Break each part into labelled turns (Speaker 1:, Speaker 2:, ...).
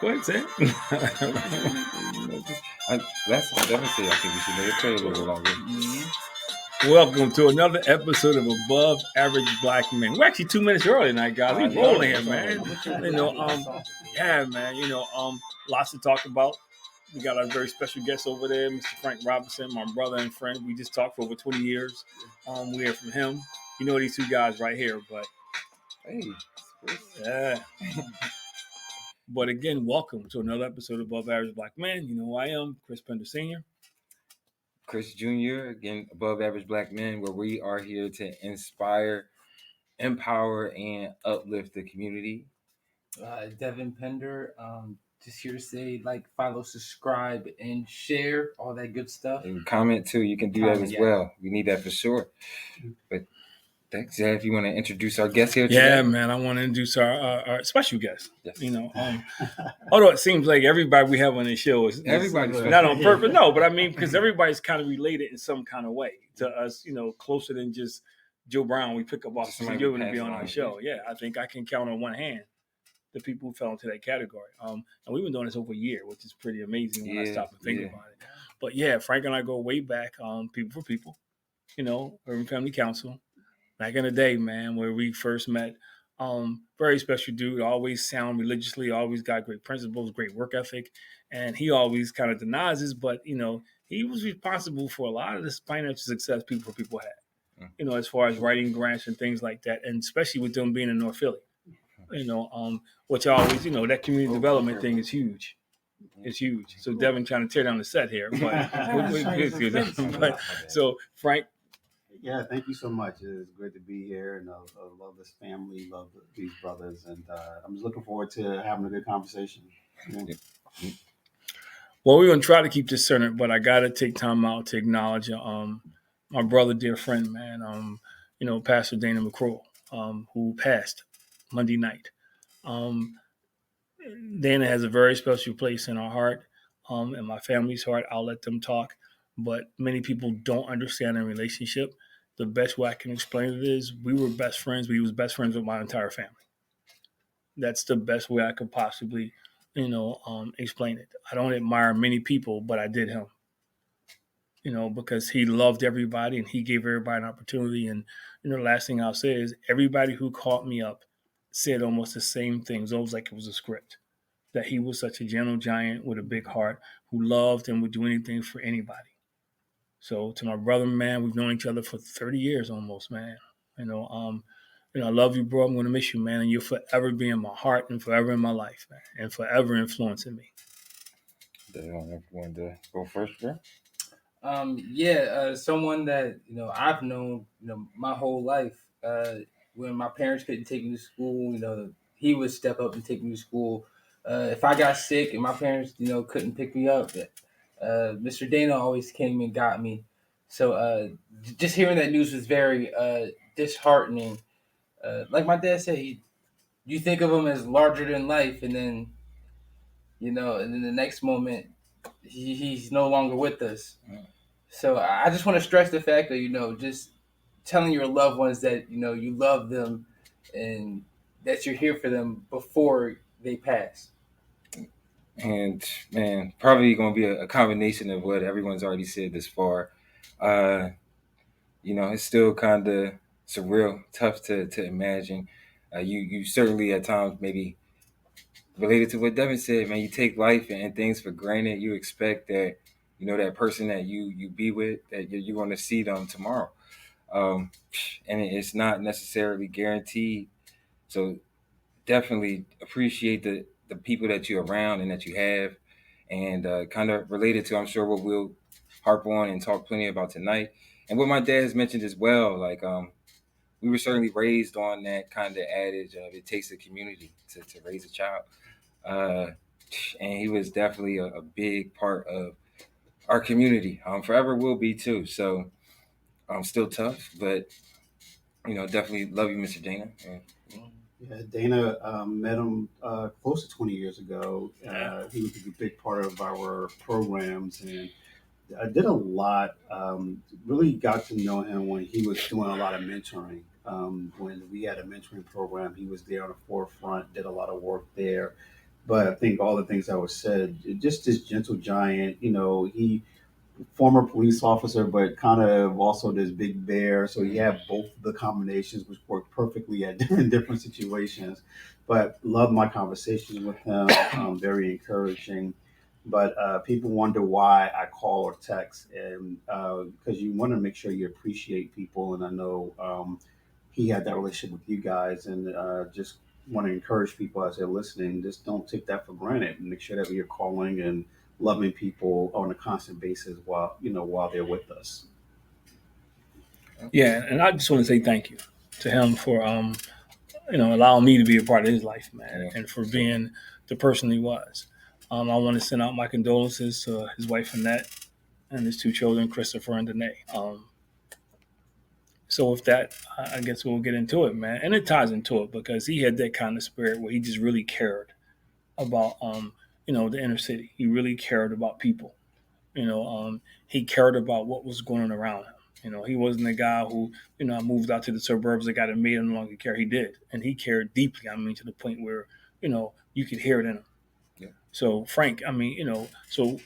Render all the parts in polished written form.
Speaker 1: Go ahead, say it.
Speaker 2: That's definitely. I think we should let it play a little bit longer.
Speaker 1: Welcome to another episode of Above Average Black Men. We're actually 2 minutes early tonight, guys. We rolling here, man. Yeah, man. Lots to talk about. We got our very special guest over there, Mr. Frank Robinson, my brother and friend. We just talked for over 20 years. We hear from him. You know these two guys right here, but
Speaker 2: Hey,
Speaker 1: yeah. But again, welcome to another episode of Above Average Black Men. You know who I am, Chris Pender Sr.
Speaker 2: Chris Jr., again, Above Average Black Men, where we are here to inspire, empower, and uplift the community.
Speaker 3: Devin Pender, just here to say, like, follow, subscribe, and share all that good stuff.
Speaker 2: And comment too. You can do that as well. We need that for sure. But thanks, Zach. If you want to introduce our guest here today.
Speaker 1: Yeah, man. I want to introduce our special guest. Yes. Although it seems like everybody we have on this show is
Speaker 2: everybody's
Speaker 1: not on purpose. No, but I mean, because everybody's kind of related in some kind of way to us, closer than just Joe Brown. We pick up off somebody going to be on our show. Yeah, I think I can count on one hand the people who fell into that category. And we've been doing this over a year, which is pretty amazing when I stop and think about it. But yeah, Frank and I go way back on People for People, Urban Family Council. Back in the day, man, where we first met. Very special dude, always sound religiously, always got great principles, great work ethic. And he always kind of denies this, but, he was responsible for a lot of this financial success People for People had, as far as writing grants and things like that. And especially with them being in North Philly, which always, that community development thing is huge. It's huge. So Devin trying to tear down the set here. But so Frank.
Speaker 4: Yeah, thank you so much. It's great to be here, and I love this family, love these brothers, and I'm just looking forward to having a good conversation.
Speaker 1: Well, we're going to try to keep this centered, but I got to take time out to acknowledge my brother, dear friend, man, Pastor Dana McCroll, who passed Monday night. Dana has a very special place in our heart, and my family's heart. I'll let them talk, but many people don't understand the relationship. The best way I can explain it is we were best friends, but he was best friends with my entire family. That's the best way I could possibly, explain it. I don't admire many people, but I did him, because he loved everybody and he gave everybody an opportunity. And, the last thing I'll say is everybody who called me up said almost the same things. Almost like it was a script, that he was such a gentle giant with a big heart who loved and would do anything for anybody. So to my brother, man, we've known each other for 30 years almost, man. I love you, bro. I'm going to miss you, man. And you'll forever be in my heart and forever in my life, man, and forever influencing me.
Speaker 2: You want to go first, bro?
Speaker 3: Someone that, I've known, my whole life. When my parents couldn't take me to school, he would step up and take me to school. If I got sick and my parents, couldn't pick me up, Mr. Dana always came and got me. So just hearing that news was very disheartening. Like my dad said, you think of him as larger than life, and then, and then the next moment, he's no longer with us. So I just want to stress the fact that, just telling your loved ones that, you love them and that you're here for them before they pass.
Speaker 2: And, man, probably going to be a combination of what everyone's already said this far. It's still kind of surreal, tough to imagine. You certainly at times maybe related to what Devin said, man, you take life and things for granted. You expect that, that person that you be with, that you're going to see them tomorrow. And it's not necessarily guaranteed. So definitely appreciate the people that you're around and that you have, and kind of related to, I'm sure, what we'll harp on and talk plenty about tonight. And what my dad has mentioned as well, like we were certainly raised on that kind of adage of it takes a community to raise a child. And he was definitely a big part of our community. Forever will be too. So still tough, but definitely love you, Mr. Dana.
Speaker 4: Yeah, Dana met him close to 20 years ago. He was a big part of our programs, and I did a lot. Really got to know him when he was doing a lot of mentoring. When we had a mentoring program, he was there on the forefront, did a lot of work there. But I think all the things that were said, just this gentle giant, he former police officer, but kind of also this big bear. So he had both the combinations, which worked perfectly at different situations. But love my conversations with him, very encouraging. But people wonder why I call or text, and because you want to make sure you appreciate people. And I know he had that relationship with you guys, and just want to encourage people as they're listening. Just don't take that for granted. Make sure that you're calling and loving people on a constant basis while they're with us.
Speaker 1: Yeah, and I just want to say thank you to him for allowing me to be a part of his life, man,
Speaker 2: Yeah.
Speaker 1: and for being the person he was. I want to send out my condolences to his wife Annette and his two children, Christopher and Danae. So with that, I guess we'll get into it, man. And it ties into it because he had that kind of spirit where he just really cared about, the inner city. He really cared about people. He cared about what was going on around him. He wasn't a guy who, I moved out to the suburbs. I got it made and no longer care. He did, and he cared deeply. I mean, to the point where, you could hear it in him.
Speaker 2: Yeah.
Speaker 1: So Frank, so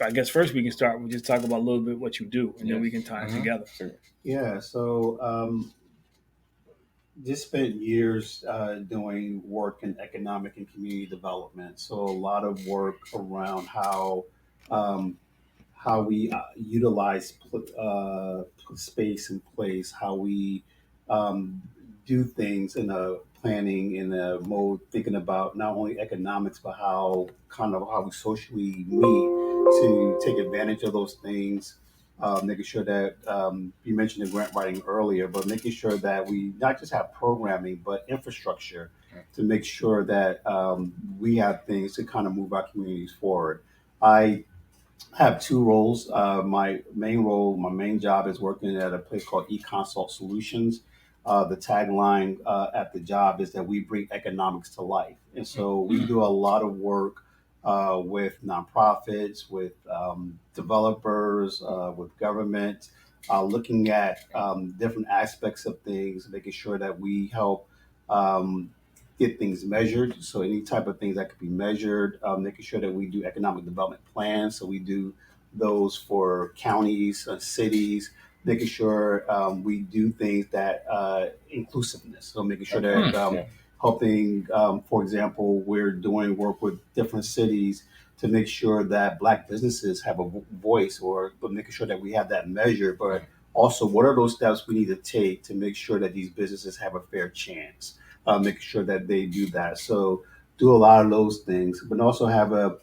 Speaker 1: I guess first we can start with just talk about a little bit what you do, and then
Speaker 2: Yes.
Speaker 1: we can tie it together.
Speaker 2: Sure.
Speaker 4: Yeah, so just spent years doing work in economic and community development. So a lot of work around um, how we utilize space and place, how we um, do things in a planning in a mode, thinking about not only economics but how we socially meet to take advantage of those things. Making sure that you mentioned the grant writing earlier, but making sure that we not just have programming but infrastructure to make sure that we have things to kind of move our communities forward. I have two roles. My main job is working at a place called eConsult Solutions. The tagline at the job is that we bring economics to life. And so we do a lot of work with nonprofits, with developers, with government, looking at different aspects of things, making sure that we help um, get things measured. So any type of things that could be measured, making sure that we do economic development plans. So we do those for counties, cities, making sure we do things that inclusiveness. So making sure that
Speaker 2: Yeah.
Speaker 4: helping, for example, we're doing work with different cities to make sure that Black businesses have a voice, or but making sure that we have that measure, but also what are those steps we need to take to make sure that these businesses have a fair chance, making sure that they do that. So do a lot of those things, but also have a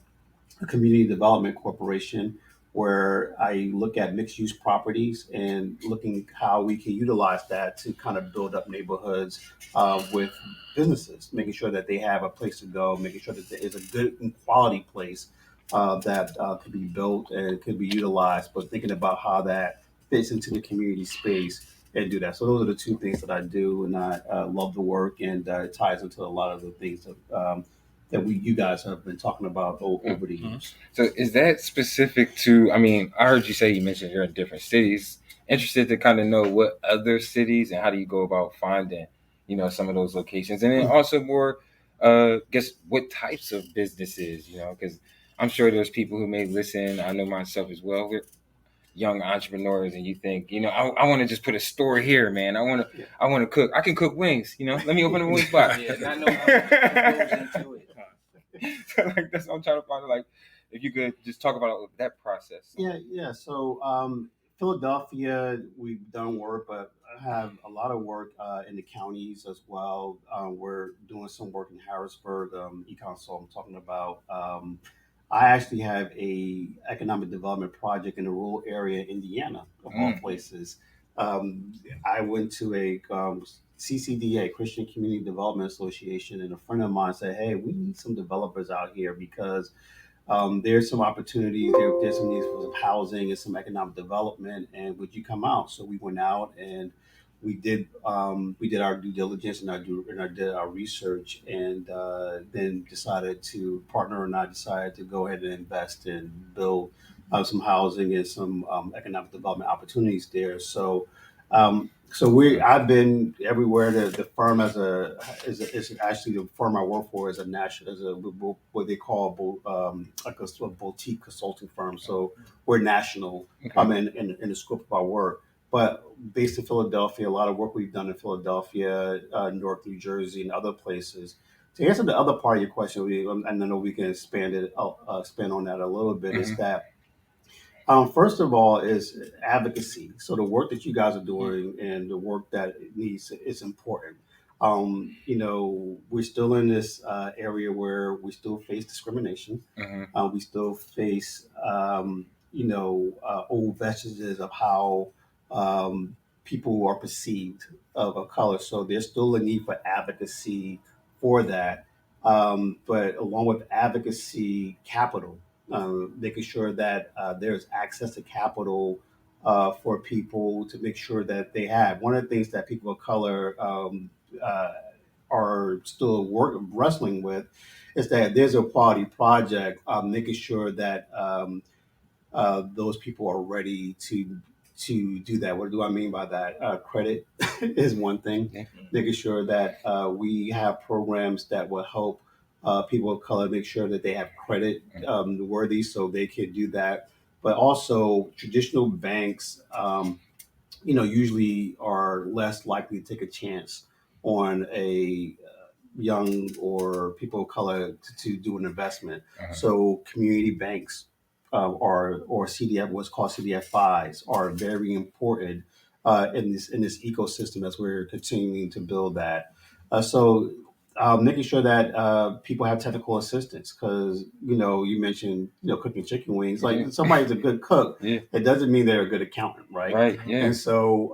Speaker 4: community development corporation where I look at mixed use properties and looking how we can utilize that to kind of build up neighborhoods with businesses, making sure that they have a place to go, making sure that there is a good and quality place that could be built and could be utilized, but thinking about how that fits into the community space and do that. So those are the two things that I do, and I love the work, and it ties into a lot of the things that you guys have been talking about over the
Speaker 1: Mhm.
Speaker 4: years.
Speaker 2: So is that specific to? I mean, I heard you say you mentioned you're in different cities. Interested to kind of know what other cities and how do you go about finding, some of those locations, and then also more, guess what types of businesses, because I'm sure there's people who may listen. I know myself as well. We're young entrepreneurs, and you think, I want to just put a store here, man.
Speaker 4: Yeah.
Speaker 2: I want to cook. I can cook wings. Let me open a wing spot.
Speaker 3: Yeah, not knowing how much goes into it.
Speaker 2: So, like that's what I'm trying to find. Like, if you could just talk about that process.
Speaker 4: Yeah. So Philadelphia, we've done work, but I have a lot of work in the counties as well. We're doing some work in Harrisburg, Econsol I'm talking about. I actually have a economic development project in a rural area, Indiana, of all places. Um, I went to a CCDA, Christian Community Development Association, and a friend of mine said, "Hey, we need some developers out here because there's some opportunities. There's some needs for some housing and some economic development. And would you come out?" So we went out and we did our due diligence and I did our research, and then decided to partner and I decided to go ahead and invest and build some housing and some economic development opportunities there. So I've been everywhere. The firm is actually the firm I work for is a national is a what they call like a boutique consulting firm. So we're national.
Speaker 2: Okay.
Speaker 4: In the scope of our work, but based in Philadelphia, a lot of work we've done in Philadelphia, North New Jersey, and other places. To answer the other part of your question, and I know we can expand on that a little bit. Is
Speaker 2: Hmm.
Speaker 4: that first of all, is advocacy. So the work that you guys are doing and the work that it needs is important. We're still in this area where we still face discrimination.
Speaker 2: Hmm.
Speaker 4: We still face, old vestiges of how people are perceived of color. So there's still a need for advocacy for that. But along with advocacy, capital, making sure that there's access to capital for people to make sure that they have. One of the things that people of color uh, are still wrestling with is that there's a quality project, making sure that those people are ready to do that. What do I mean by that? Credit is one thing.
Speaker 2: Yeah.
Speaker 4: Making sure that we have programs that will help people of color make sure that they have credit worthy, so they can do that. But also, traditional banks, usually are less likely to take a chance on a young or people of color to do an investment.
Speaker 2: Uh-huh.
Speaker 4: So community banks or CDF, what's called CDFIs, are very important in this ecosystem as we're continuing to build that. Making sure that people have technical assistance, because you mentioned cooking chicken wings. Like,
Speaker 2: Yeah.
Speaker 4: somebody's a good cook,
Speaker 2: Yeah.
Speaker 4: it doesn't mean they're a good accountant, right?
Speaker 2: Right. Yeah.
Speaker 4: And so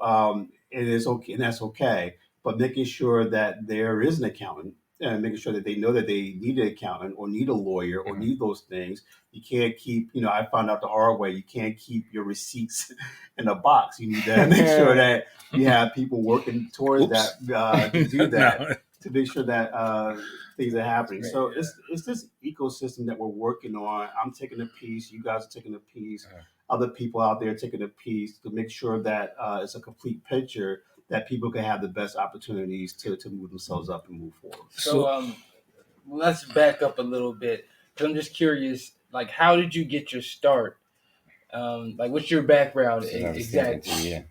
Speaker 4: it is okay, and that's okay. But making sure that there is an accountant and making sure that they know that they need an accountant or need a lawyer or
Speaker 2: Hmm.
Speaker 4: need those things. You can't keep, I found out the hard way, you can't keep your receipts in a box. You need to make sure that you have people working towards
Speaker 1: Oops.
Speaker 4: that to do that,
Speaker 1: No.
Speaker 4: to make sure that things are happening.
Speaker 2: Great.
Speaker 4: So it's this ecosystem that we're working on. I'm taking a piece, you guys are taking a piece,
Speaker 2: Uh-huh.
Speaker 4: other people out there taking a piece to make sure that it's a complete picture, that people can have the best opportunities to move themselves up and move forward.
Speaker 3: So
Speaker 1: So
Speaker 3: let's back up a little bit, because I'm just curious. Like, how did you get your start? Like, what's your background
Speaker 2: That's what I was thinking
Speaker 3: exactly?
Speaker 2: too. Yeah.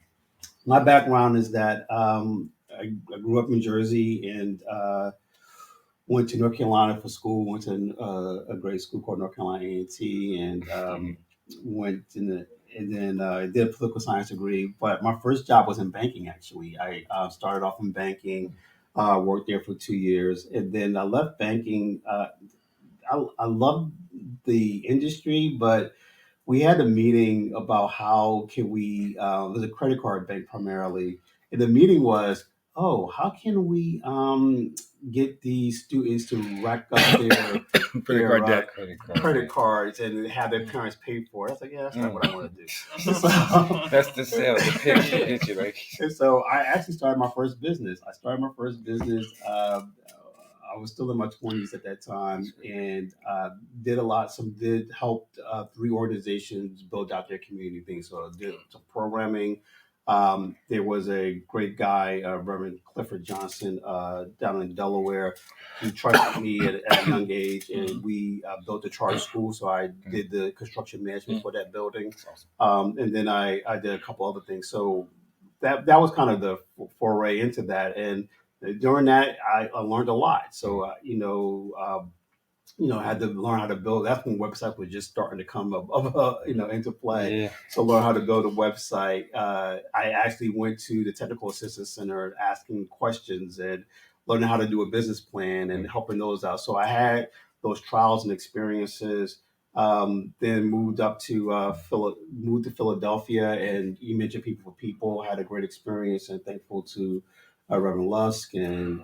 Speaker 4: My background is that I grew up in Jersey and went to North Carolina for school. Went to a great school called North Carolina A&T, and
Speaker 2: Hmm.
Speaker 4: went in the and then did a political science degree. But my first job was in banking. Actually, I started off in banking, worked there for 2 years, and then I left banking. I loved the industry, but we had a meeting about how can we it was a credit card bank primarily, and the meeting was, oh, how can we get these students to rack up
Speaker 1: credit
Speaker 4: their
Speaker 1: card debt.
Speaker 2: Credit card
Speaker 4: credit
Speaker 2: debt.
Speaker 4: cards and have their parents pay for it. I was like, yeah, that's not
Speaker 2: Mm.
Speaker 4: what I want to do. So,
Speaker 2: That's the sell, the pitch to
Speaker 3: Yeah.
Speaker 2: get you. Like,
Speaker 4: and so I actually started my first business. I started my first business. I was still in my 20s at that
Speaker 2: that's
Speaker 4: time,
Speaker 2: great.
Speaker 4: and did a lot. Some did help three organizations build out their community things. So I did some programming. There was a great guy, Reverend Clifford Johnson, down in Delaware. He trusted me at a young age, and we built a charter school. So I
Speaker 2: Mm.
Speaker 4: did the construction management for that building,
Speaker 2: That's awesome.
Speaker 4: and then I did a couple other things. So that was kind of the foray into that, and during that I learned a lot. So
Speaker 2: Mm.
Speaker 4: I had to learn how to build. That's when websites were just starting to come up, into play.
Speaker 2: Yeah.
Speaker 4: So learn how to build a website. I actually went to the technical assistance center asking questions and learning how to do a business plan and
Speaker 2: Mm.
Speaker 4: helping those out. So I had those trials and experiences. Then moved to Philadelphia, and you mentioned People for People. Had a great experience, and thankful to Reverend Lusk and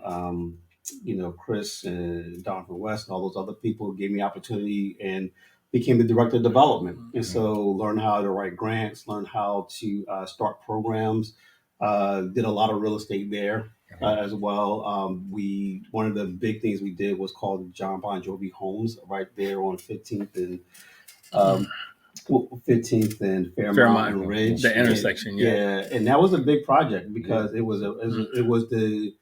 Speaker 4: Chris and Donovan West and all those other people gave me opportunity and became the director of development. And
Speaker 2: Mm.
Speaker 4: so learned how to write grants, learned how to start programs, did a lot of real estate there.
Speaker 2: Uh-huh.
Speaker 4: As well, we one of the big things we did was called John Bon Jovi Homes right there on 15th and um, 15th and Fairmount and
Speaker 1: Fairmont,
Speaker 4: Ridge.
Speaker 1: the intersection.
Speaker 4: Yeah, and that was a big project because it was the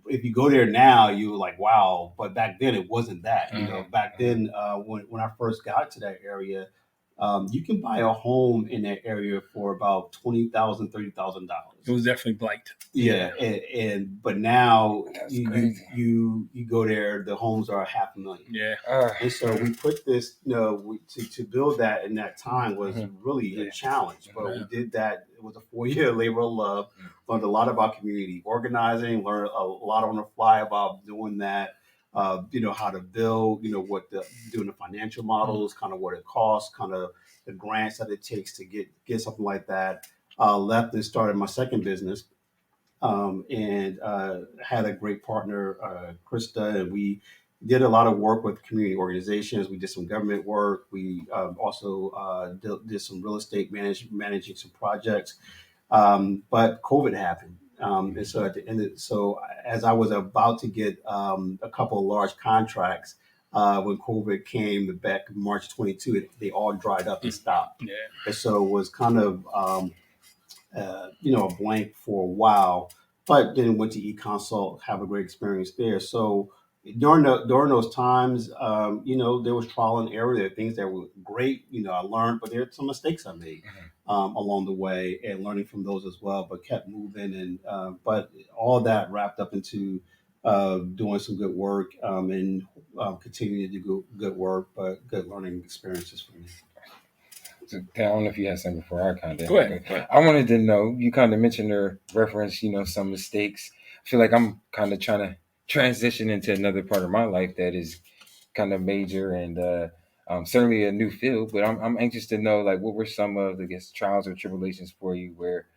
Speaker 4: if you go there now, you were like, wow. But back then, it wasn't that. You know, back then, when I first got to that area, you can buy a home in that area for about $20,000, $30,000.
Speaker 1: It was definitely blight.
Speaker 4: Yeah, but now
Speaker 2: That's
Speaker 4: you,
Speaker 2: crazy.
Speaker 4: you go there, the homes are $500,000.
Speaker 1: Yeah.
Speaker 4: And so we put this, to build that in that time was really a challenge. But we did that. It was a 4-year labor of love. Learned a lot about community organizing. Learned a lot on the fly about doing that. How to build. Doing the financial models, kind of what it costs, kind of the grants that it takes to get something like that. Left and started my second business, and had a great partner, Krista, and we did a lot of work with community organizations. We did some government work. We also did some real estate managing some projects. But COVID happened. And so at the end, so as I was about to get a couple of large contracts, when COVID came back in March 22, they all dried up and stopped.
Speaker 1: Yeah.
Speaker 4: And so it was kind of a blank for a while, but then went to eConsult, have a great experience there. So during those times, there was trial and error. There were things that were great. I learned, but there were some mistakes I made along the way, and learning from those as well. But kept moving, and but all that wrapped up into doing some good work, and continuing to do good work, but good learning experiences for me.
Speaker 2: So, I don't know if you had something before I kind of.
Speaker 1: Go ahead.
Speaker 2: I wanted to know, you kind of mentioned or referenced, some mistakes. I feel like I'm kind of trying to transition into another part of my life that is kind of major and certainly a new field. But I'm anxious to know, like, what were some of, I guess, trials or tribulations for you where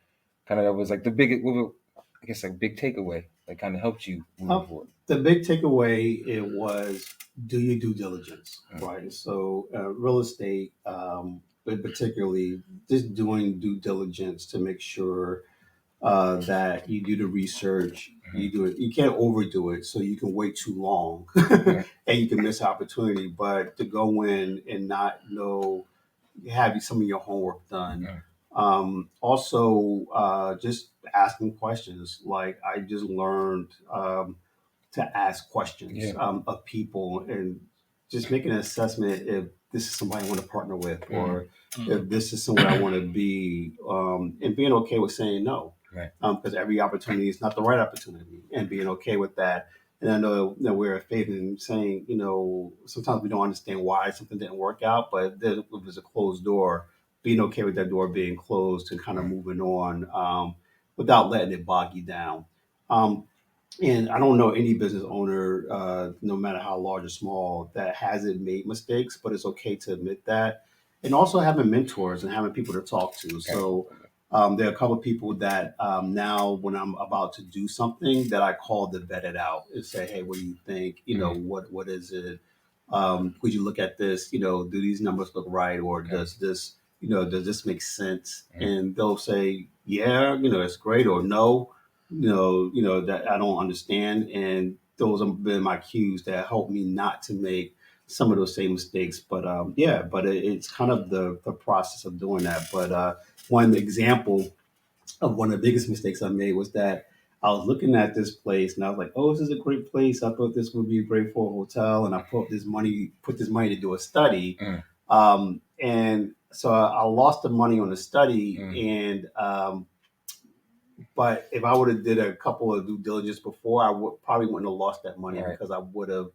Speaker 2: kind of that was like the biggest, I guess, like big takeaway that kind of helped you move forward.
Speaker 4: The big takeaway it was do your due diligence, right? So real estate, but particularly just doing due diligence to make sure that you do the research, you do it. You can't overdo it, so you can wait too long, and you can miss opportunity. But to go in and not know, have some of your homework done. Also, just asking questions. Like I just learned to ask questions of people and just make an assessment if this is somebody I want to partner with, or if this is somewhere I want to be, and being okay with saying no, because every opportunity is not the right opportunity, and being okay with that. And I know that we're a faith in saying, sometimes we don't understand why something didn't work out, but if there's a closed door, being okay with that door being closed and kind of moving on, without letting it bog you down. And I don't know any business owner, no matter how large or small, that hasn't made mistakes, but it's okay to admit that. And also having mentors and having people to talk to. So there are a couple of people that now, when I'm about to do something, that I call to vet it out and say, hey, what do you think? What is it? Would you look at this? Do these numbers look right? Or does this make sense? And they'll say, yeah, it's great, or no, that I don't understand. And those have been my cues that help me not to make some of those same mistakes. But it's kind of the process of doing that. But one example of one of the biggest mistakes I made was that I was looking at this place and I was like, oh, this is a great place. I thought this would be great for a hotel. And I put this money to do a study. And so I lost the money on the study. And but if I would have did a couple of due diligence before, I probably wouldn't have lost that money, because I would have,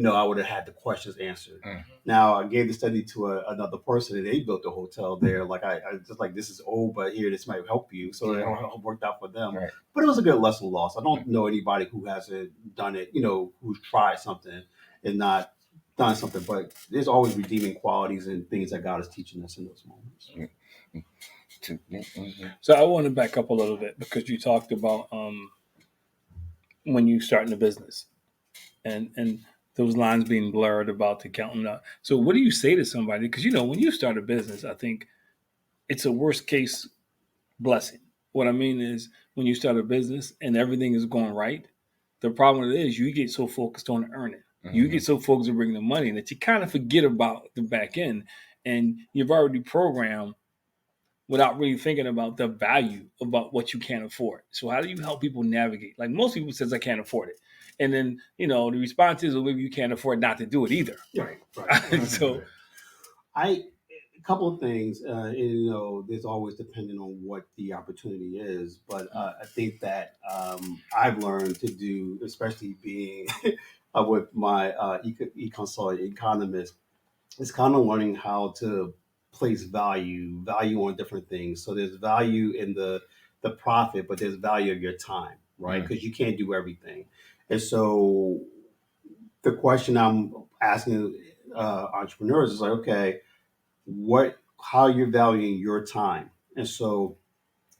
Speaker 4: I would have had the questions answered. Now I gave the study to another person, and they built a hotel there. Like I just like, this is old, but here, this might help you. So it worked out for them. But it was a good lesson lost. I don't know anybody who hasn't done it, who's tried something and not done something. But there's always redeeming qualities and things that God is teaching us in those moments.
Speaker 1: So I want to back up a little bit, because you talked about when you starting a business and those lines being blurred about the counting up. So what do you say to somebody? Because when you start a business, I think it's a worst case blessing. What I mean is, when you start a business and everything is going right, the problem with it is you get so focused on earning. You get so focused on bringing the money that you kind of forget about the back end. and you've already programmed without really thinking about the value about what you can't afford. So how do you help people navigate? Like most people says I can't afford it. And then, the response is, well, maybe you can't afford not to do it either.
Speaker 4: Right, right.
Speaker 1: So
Speaker 4: I a couple of things, and, there's always depending on what the opportunity is, but I think that I've learned to do, especially being with my e-consult economist, is kind of learning how to place value on different things. So there's value in the profit, but there's value of your time, right?
Speaker 2: Mm.
Speaker 4: Because you can't do everything, and so the question I'm asking entrepreneurs is like, okay, how you're valuing your time. And so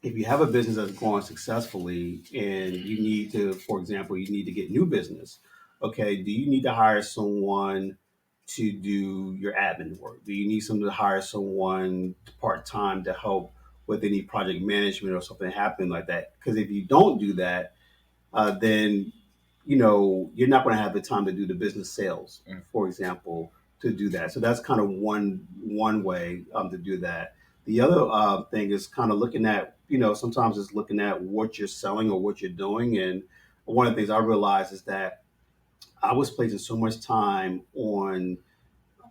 Speaker 4: if you have a business that's growing successfully and you need to, for example, you need to get new business, okay, do you need to hire someone to do your admin work? Do you need someone to hire someone part-time to help with any project management or something happening like that? Because if you don't do that, then you're not going to have the time to do the business sales, for example, to do that. So that's kind of one way to do that. The other thing is kind of looking at, sometimes it's looking at what you're selling or what you're doing. And one of the things I realized is that I was placing so much time on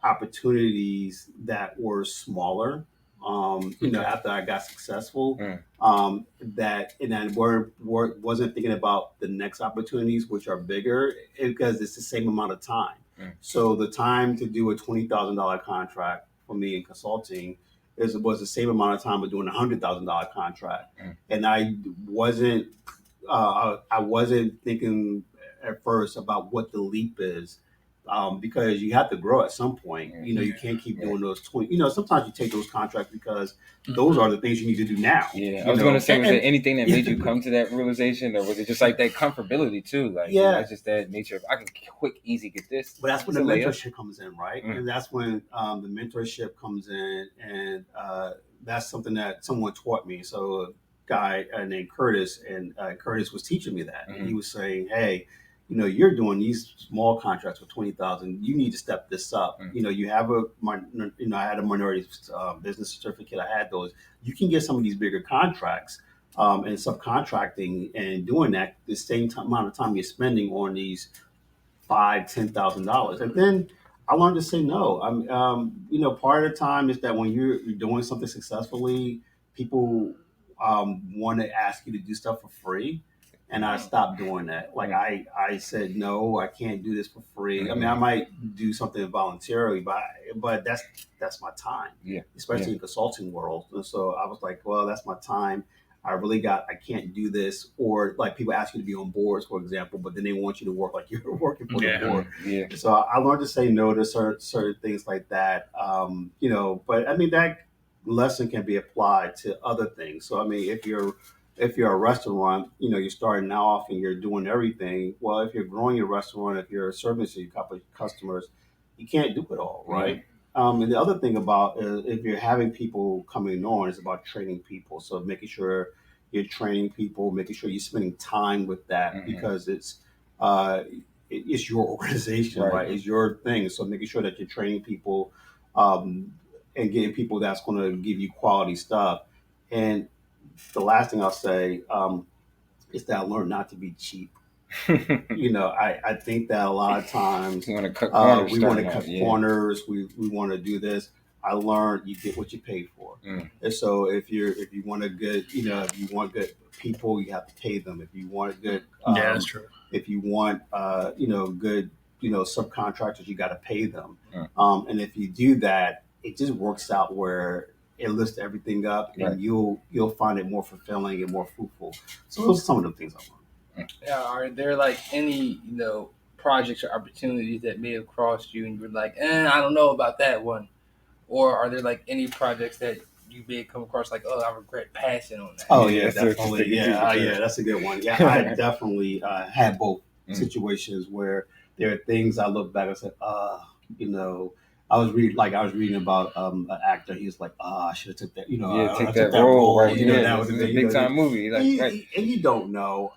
Speaker 4: opportunities that were smaller. After I got successful, that and I wasn't thinking about the next opportunities, which are bigger, because it's the same amount of time. So the time to do a $20,000 contract for me in consulting was the same amount of time of doing $100,000 contract, and I wasn't thinking at first about what the leap is, because you have to grow at some point. You can't keep doing those 20. Sometimes you take those contracts because those are the things you need to do now.
Speaker 2: Yeah, I was going to say, was there anything that made you come to that realization, or was it just like that comfortability too? Like, it's just that nature of I can quick, easy get this.
Speaker 4: But that's when the mentorship comes in, right? And that's when the mentorship comes in, and that's something that someone taught me. So a guy named Curtis, and Curtis was teaching me that. And he was saying, hey, you're doing these small contracts for 20,000. You need to step this up. You have I had a minority business certificate. I had those. You can get some of these bigger contracts and subcontracting and doing that the same amount of time you're spending on these $5,000, $10,000. And then I learned to say no. Part of the time is that when you're doing something successfully, people want to ask you to do stuff for free. And I stopped doing that. Like I said, no, I can't do this for free. I mean, I might do something voluntarily, but that's my time, especially in the consulting world. And so I was like, well, that's my time. I can't do this. Or like people ask you to be on boards, for example, but then they want you to work like you're working for the board. Yeah. So I learned to say no to certain things like that. But I mean, that lesson can be applied to other things. So I mean, if you're a restaurant, you're starting off and you're doing everything. Well, if you're growing your restaurant, if you're servicing a couple of customers, you can't do it all, right? And the other thing about if you're having people coming on, is about training people. So making sure you're training people, making sure you're spending time with that, because it's your organization, right? It's your thing. So making sure that you're training people and getting people that's going to give you quality stuff. And the last thing I'll say is that I learned not to be cheap. I think that a lot of times
Speaker 2: we want to cut corners.
Speaker 4: Corners. We want to do this. I learned you get what you pay for. And so if you want if you want good people, you have to pay them. If you want good,
Speaker 1: that's true.
Speaker 4: If you want good subcontractors, you got to pay them. And if you do that, it just works out where it lifts everything up, and you'll find it more fulfilling and more fruitful. So those are some of the things I learned.
Speaker 3: Are there like any projects or opportunities that may have crossed you and you're like, I don't know about that one, or are there like any projects that you may come across like, I regret passing on that?
Speaker 4: Oh yeah, definitely. Yeah, that's a good one. Yeah, I definitely had both situations where there are things I look back and say, I was reading about an actor. He was like, I should have took that.
Speaker 2: I took that role. Right?
Speaker 4: That was
Speaker 2: a big time movie.
Speaker 4: And you don't know,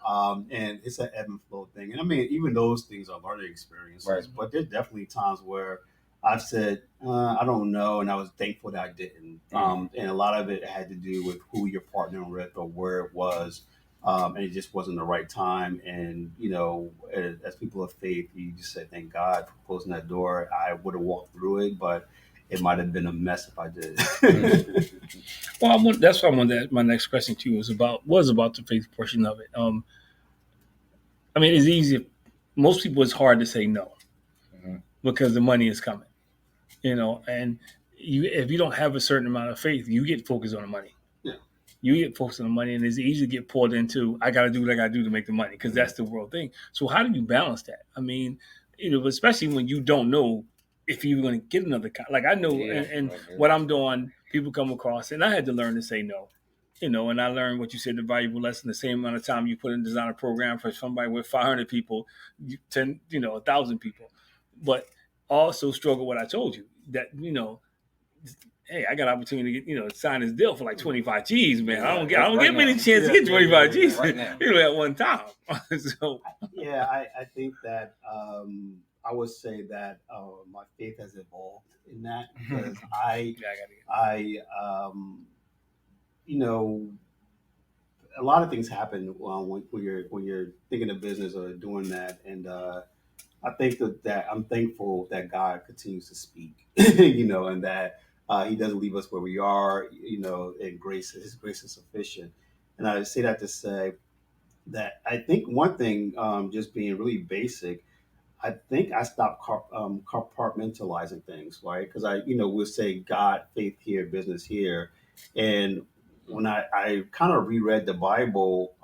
Speaker 4: and it's an ebb and flow thing. And I mean, even those things are learning experiences. Right. But there's definitely times where I've said, I don't know, and I was thankful that I didn't. And a lot of it had to do with who you're partnering with or where it was. And it just wasn't the right time. And, as people of faith, you just say, thank God for closing that door. I would have walked through it, but it might have been a mess if I did.
Speaker 1: Well, that's what I wanted. My next question to you was about the faith portion of it. I mean, it's easy. Most people, it's hard to say no
Speaker 2: Mhm.
Speaker 1: because the money is coming. And if you don't have a certain amount of faith, you get focused on the money.
Speaker 4: Yeah.
Speaker 1: You get focused on the money, and it's easy to get pulled into, I got to do what I got to do to make the money, because that's the world thing. So how do you balance that? I mean, especially when you don't know if you're going to get another like I know,
Speaker 2: Yeah,
Speaker 1: and
Speaker 2: I agree.
Speaker 1: what I'm doing, people come across, and I had to learn to say no. And I learned what you said, the valuable lesson, the same amount of time you put in design a program for somebody with 500 people, 1,000 people. But also struggle what I told you, that, hey, I got an opportunity to get, sign this deal for like 25 G's, man. I don't get
Speaker 2: Right,
Speaker 1: I don't
Speaker 2: right
Speaker 1: get many
Speaker 2: now.
Speaker 1: chances to
Speaker 4: Yeah,
Speaker 1: get
Speaker 4: yeah, yeah,
Speaker 1: 25
Speaker 4: yeah.
Speaker 1: G's,
Speaker 2: Right now.
Speaker 1: at one time. So
Speaker 4: Yeah, I think that I would say that my faith has evolved in that because
Speaker 1: yeah, I gotta get
Speaker 4: I you know, a lot of things happen when you're thinking of business or doing that, and I think that I'm thankful that God continues to speak, and that He doesn't leave us where we are, and His grace is sufficient. And I say that to say that I think one thing, just being really basic, I think I stopped compartmentalizing things, right? Because we'll say God, faith here, business here, and when I kind of reread the Bible,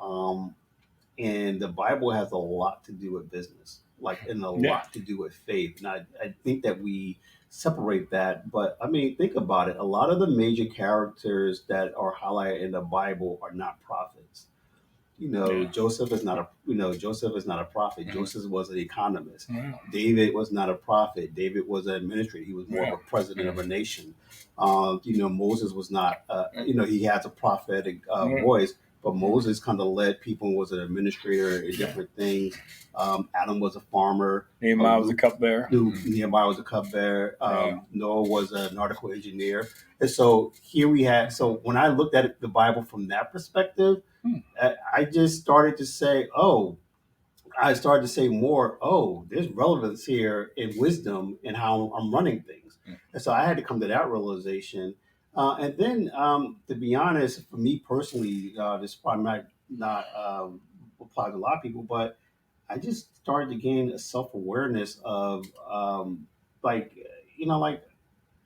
Speaker 4: and the Bible has a lot to do with business, like, and a
Speaker 1: yeah,
Speaker 4: lot to do with faith, and I think that we separate that. But I mean, think about it. A lot of the major characters that are highlighted in the Bible are not prophets.
Speaker 1: yeah.
Speaker 4: Joseph is not a prophet.
Speaker 2: Mhm.
Speaker 4: Joseph was an economist.
Speaker 1: Wow.
Speaker 4: David was not a prophet. David was an administrator. He was more of
Speaker 1: Yeah.
Speaker 4: a president of
Speaker 2: Mhm.
Speaker 4: a nation. Moses was not. He has a prophetic
Speaker 1: Yeah.
Speaker 4: voice, but Moses kind of led people and was an administrator in
Speaker 1: Yeah.
Speaker 4: different things. Adam was a farmer.
Speaker 1: Nehemiah was a cupbearer.
Speaker 4: Nehemiah was a cupbearer.
Speaker 1: Yeah.
Speaker 4: Noah was a nautical engineer. And so here we had. So when I looked at the Bible from that perspective,
Speaker 1: Hmm.
Speaker 4: I just started to say, I started to say more, there's relevance here in wisdom and how I'm running things. And so I had to come to that realization. And then, to be honest, for me personally, this probably might not apply to a lot of people, but I just started to gain a self awareness of, like, like,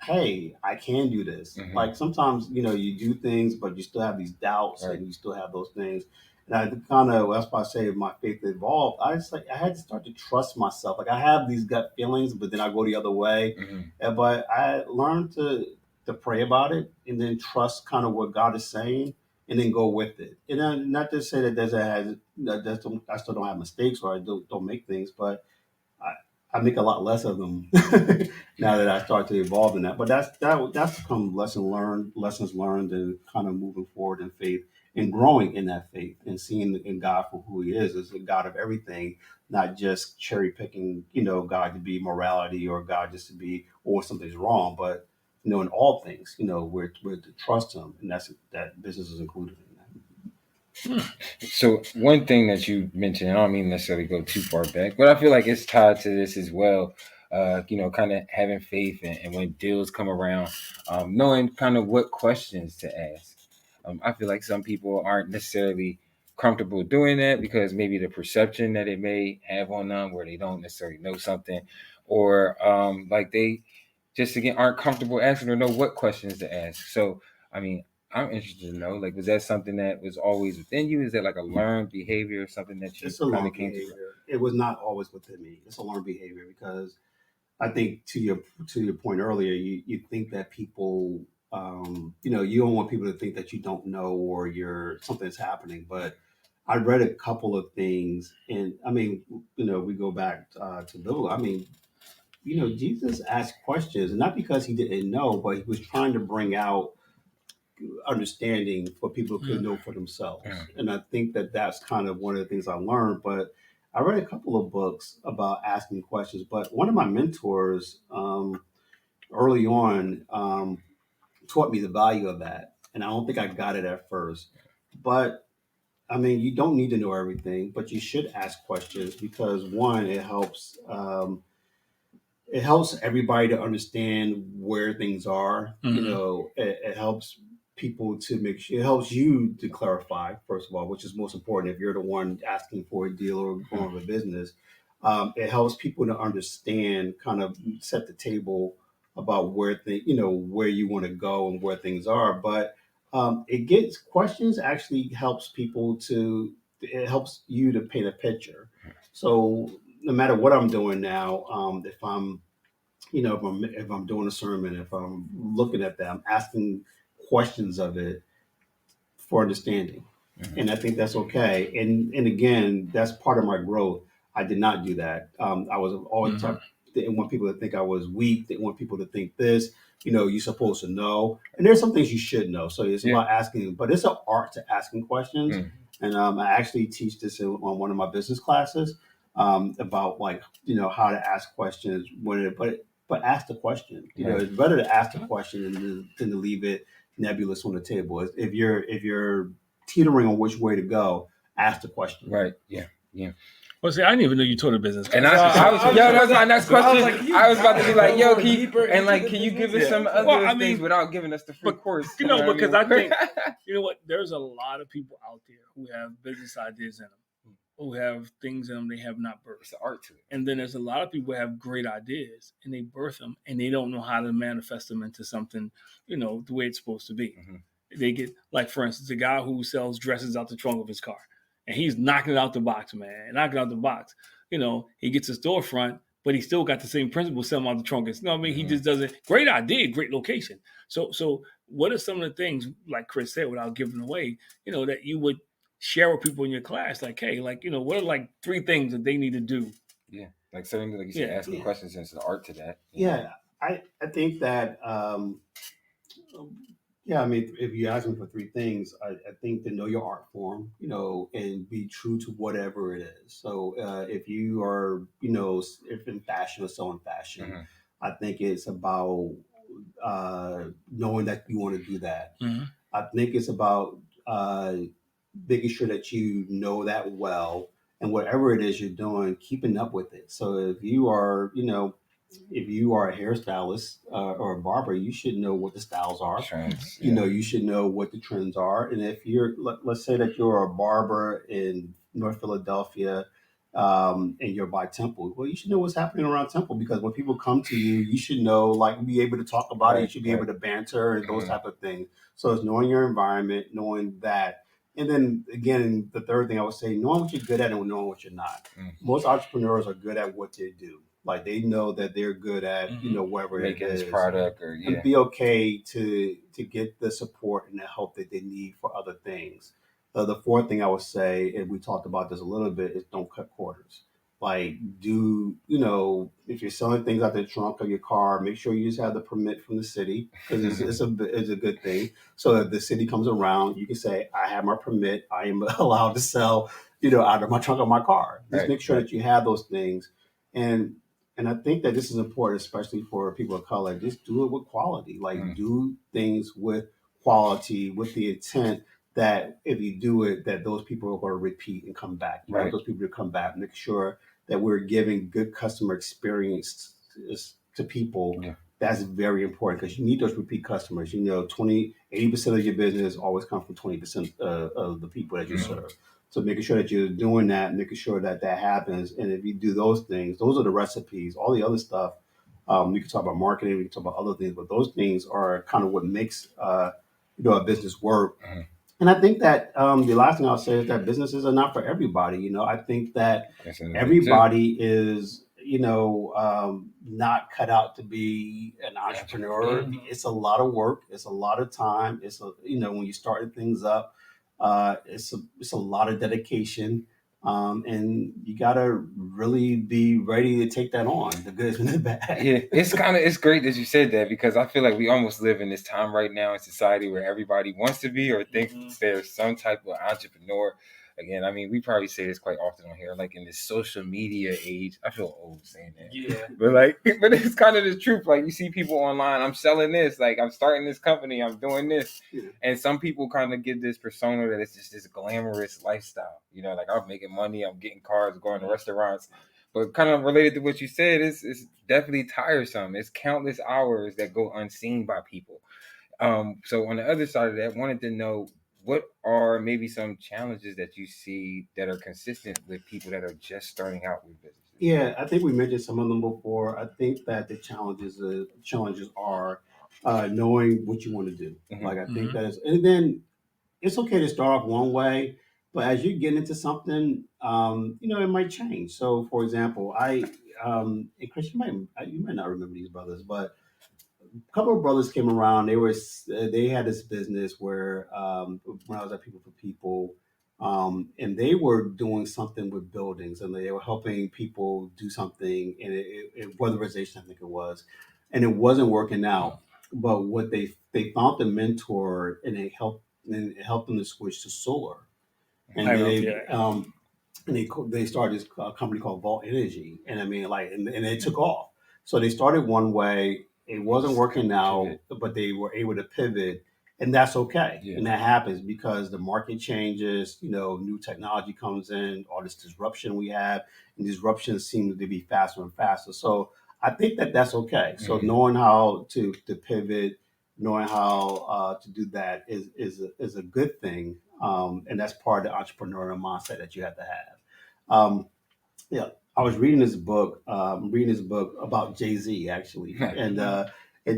Speaker 4: hey, I can do this.
Speaker 2: Mhm.
Speaker 4: Like sometimes, you do things, but you still have these doubts
Speaker 2: Right.
Speaker 4: and you still have those things. And I kind of, that's why I say my faith evolved. I had to start to trust myself. Like I have these gut feelings, but then I go the other way.
Speaker 2: Mhm.
Speaker 4: But I learned to pray about it and then trust kind of what God is saying and then go with it. And then not to say that I still don't have mistakes or I don't make things, but I, I make a lot less of them now that I start to evolve in that. But that's become lessons learned, and kind of moving forward in faith and growing in that faith and seeing in God for who He is as a God of everything, not just cherry picking, God to be morality or God just to be or something's wrong, but in all things, we're to trust Him, and that business is included in that.
Speaker 2: So one thing that you mentioned, I don't mean necessarily go too far back, but I feel like it's tied to this as well. Kind of having faith, and when deals come around, knowing kind of what questions to ask. I feel like some people aren't necessarily comfortable doing that because maybe the perception that it may have on them, where they don't necessarily know something, or like they just again aren't comfortable asking or know what questions to ask. So, I mean, I'm interested to know, like, was that something that was always within you? Is that like a learned behavior or something that you
Speaker 4: It's a
Speaker 2: kind of
Speaker 4: learned
Speaker 2: came to?
Speaker 4: behavior. It was not always within me. It's a learned behavior because I think to your point earlier, you think that people, you don't want people to think that you don't know or something's happening. But I read a couple of things, and I mean, we go back to Bible. I mean, Jesus asked questions, and not because he didn't know, but he was trying to bring out understanding for people who could know for themselves. And I think that that's kind of one of the things I learned. But I read a couple of books about asking questions. But one of my mentors, early on taught me the value of that. And I don't think I got it at first. But I mean, you don't need to know everything, but you should ask questions because one, it helps everybody to understand where things are. It helps people to make sure, it helps you to clarify, first of all, which is most important if you're the one asking for a deal or going with a business. It helps people to understand, kind of set the table about where you want to go and where things are. But it gets questions actually helps people to, it helps you to paint a picture. So no matter what I'm doing now, if I'm if I'm doing a sermon, if I'm looking at that, I'm asking questions of it for understanding. And I think that's okay. And again, that's part of my growth. I did not do that. I was always the type, didn't want people to think I was weak, didn't want people to think this, you're supposed to know. And there's some things you should know. So it's about asking, but it's an art to asking questions. And I actually teach this on one of my business classes about like, how to ask questions but ask the question. It's better to ask the question than to leave it nebulous on the table. If you're teetering on which way to go, ask the question.
Speaker 2: Right. Yeah. Yeah.
Speaker 1: Well, see, I didn't even know you taught a business.
Speaker 2: And that was my next question. I was about to be like, yo, can you give us some other things without giving us the free course?
Speaker 1: Because I think, there's a lot of people out there who have business ideas in them, who have things in them they have not birthed.
Speaker 2: It's an art to it.
Speaker 1: And then there's a lot of people who have great ideas and they birth them and they don't know how to manifest them into something, the way it's supposed to be. They get, like, for instance, a guy who sells dresses out the trunk of his car. And he's knocking it out the box, man. Knocking it out the box. He gets a storefront, but he still got the same principle selling out the trunk. He just doesn't. Great idea, great location. So what are some of the things, like Chris said, without giving away, that you would share with people in your class? Like, hey, what are like 3 things that they need to do?
Speaker 2: Yeah, like certainly, like you said, asking questions, and it's an art to that.
Speaker 4: Yeah, I think that. Yeah, I mean, if you ask me for 3 things, I think to know your art form, and be true to whatever it is. So if you are, if in fashion or so in fashion, I think it's about knowing that you want to do that. I think it's about making sure that you know that well, and whatever it is you're doing, keeping up with it. So if you are, a hairstylist or a barber, you should know what the styles are.
Speaker 2: Trends,
Speaker 4: You should know what the trends are. And if let's say that you're a barber in North Philadelphia, and you're by Temple, well, you should know what's happening around Temple, because when people come to you, you should know, like, be able to talk about it. You should be able to banter and those type of things. So it's knowing your environment, knowing that. And then again, the third thing I would say, knowing what you're good at and knowing what you're not. Most entrepreneurs are good at what they do. Like, they know that they're good at, whatever
Speaker 2: making
Speaker 4: it is.
Speaker 2: this product, or
Speaker 4: and be okay to get the support and the help that they need for other things. The fourth thing I would say, and we talked about this a little bit, is don't cut corners. Like, if you're selling things out the trunk of your car, make sure you just have the permit from the city, because it's a good thing. So if the city comes around, you can say, I have my permit. I am allowed to sell, out of my trunk of my car. Just make sure that you have those things. And I think that this is important, especially for people of color. Just do it with quality. Like, do things with quality, with the intent that if you do it, that those people are going to repeat and come back. You want those people to come back. Make sure that we're giving good customer experience to people. That's very important, because you need those repeat customers. 80% of your business always comes from 20% of the people that you serve. So making sure that you're doing that, making sure that happens. And if you do those things, those are the recipes. All the other stuff, we can talk about marketing, we can talk about other things, but those things are kind of what makes a business work. And I think that the last thing I'll say is that businesses are not for everybody. I think that everybody is, not cut out to be an entrepreneur. It's a lot of work. It's a lot of time. When you start things up, it's a lot of dedication. And you gotta really be ready to take that on, the good and the bad.
Speaker 2: Yeah, it's great that you said that, because I feel like we almost live in this time right now in society where everybody wants to be or thinks they're some type of entrepreneur. again, I mean, we probably say this quite often on here, like in this social media age. I feel old saying that.
Speaker 3: Yeah.
Speaker 2: But like, but it's kind of the truth. Like you see people online, I'm selling this, like I'm starting this company, I'm doing this. And some people kind of give this persona that it's just this glamorous lifestyle. You know, like I'm making money, I'm getting cars, going to restaurants. But kind of related to what you said, it's definitely tiresome. It's countless hours that go unseen by people. So on the other side of that, wanted to know what are maybe some challenges that you see that are consistent with people that are just starting out with businesses.
Speaker 4: Yeah, I think we mentioned some of them before. I think that the challenges are knowing what you want to do. Like I think
Speaker 1: Mm-hmm.
Speaker 4: that is, and then it's okay to start off one way, but as you get into something, it might change. So, for example, and Chris, you might not remember these brothers, but a couple of brothers came around. They had this business where when I was at People for People, and they were doing something with buildings, and they were helping people do something in weatherization, I think it was, and it wasn't working out. But what they found a mentor, and it helped them to switch to solar,
Speaker 1: I
Speaker 4: and then
Speaker 1: remember. Yeah.
Speaker 4: they started this company called Vault Energy, and I mean, like, and it took off. So they started one way, it wasn't working out, but they were able to pivot, and that's okay,
Speaker 2: Yeah.
Speaker 4: and that happens because the market changes. New technology comes in, all this disruption we have, and disruptions seem to be faster and faster. So I think that that's okay. So knowing how to pivot, knowing how to do that is a good thing, and that's part of the entrepreneurial mindset that you have to have. Um, yeah, I was reading this book about Jay Z actually, and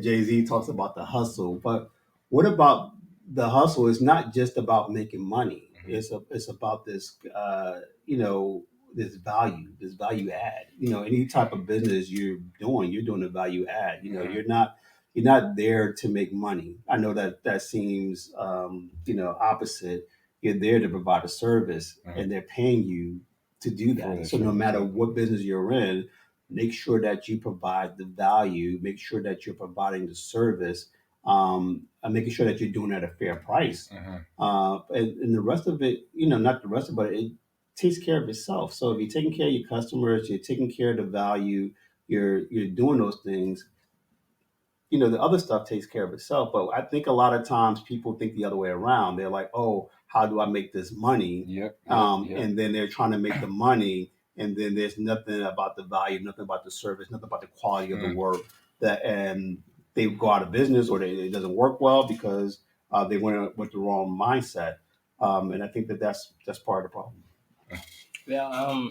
Speaker 4: Jay Z talks about the hustle. But what about the hustle? Is not just about making money. It's about this this value add. Any type of business you're doing a value add. You're not there to make money. I know that seems opposite. You're there to provide a service, and they're paying you to do that. So no matter what business you're in, make sure that you provide the value, make sure that you're providing the service, and making sure that you're doing it at a fair price. And the rest of it, not the rest of it, but it takes care of itself. So if you're taking care of your customers, you're taking care of the value, you're doing those things, the other stuff takes care of itself. But I think a lot of times people think the other way around. They're like, oh, how do I make this money?
Speaker 2: Yep.
Speaker 4: And then they're trying to make the money, and then there's nothing about the value, nothing about the service, nothing about the quality of the work, and they go out of business, or it doesn't work well because they went with the wrong mindset. And I think that's part of the problem.
Speaker 3: Yeah.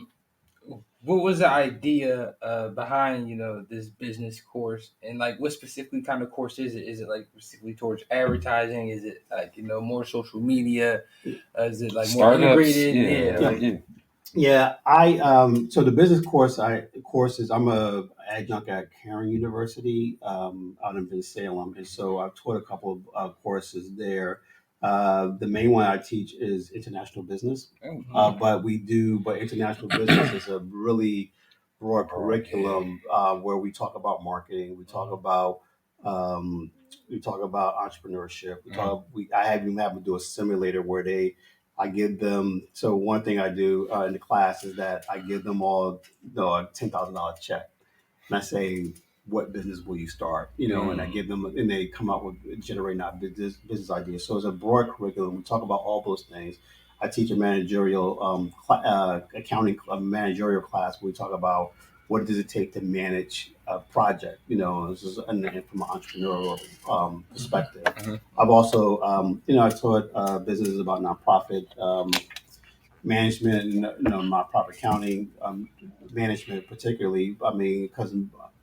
Speaker 3: What was the idea behind this business course, and like what specifically kind of course is it? Is it like specifically towards advertising? Is it like more social media? Is it like more
Speaker 2: Startups.
Speaker 3: integrated?
Speaker 4: Yeah, I so the business courses. I'm a adjunct at Caring University out in Salem, and so I've taught a couple of courses there. The main one I teach is international business, but international business is a really broad curriculum where we talk about marketing, um, we talk about entrepreneurship, I have even have them do a simulator where I give them. So one thing I do in the class is that I give them all a $10,000 check, and I say, "What business will you start?" And I give them, and they come out with generating out business ideas. So it's a broad curriculum. We talk about all those things. I teach a managerial accounting managerial class where we talk about what does it take to manage a project. This is from an entrepreneurial perspective. I've also, I taught businesses about nonprofit management and nonprofit accounting management, particularly. I mean, because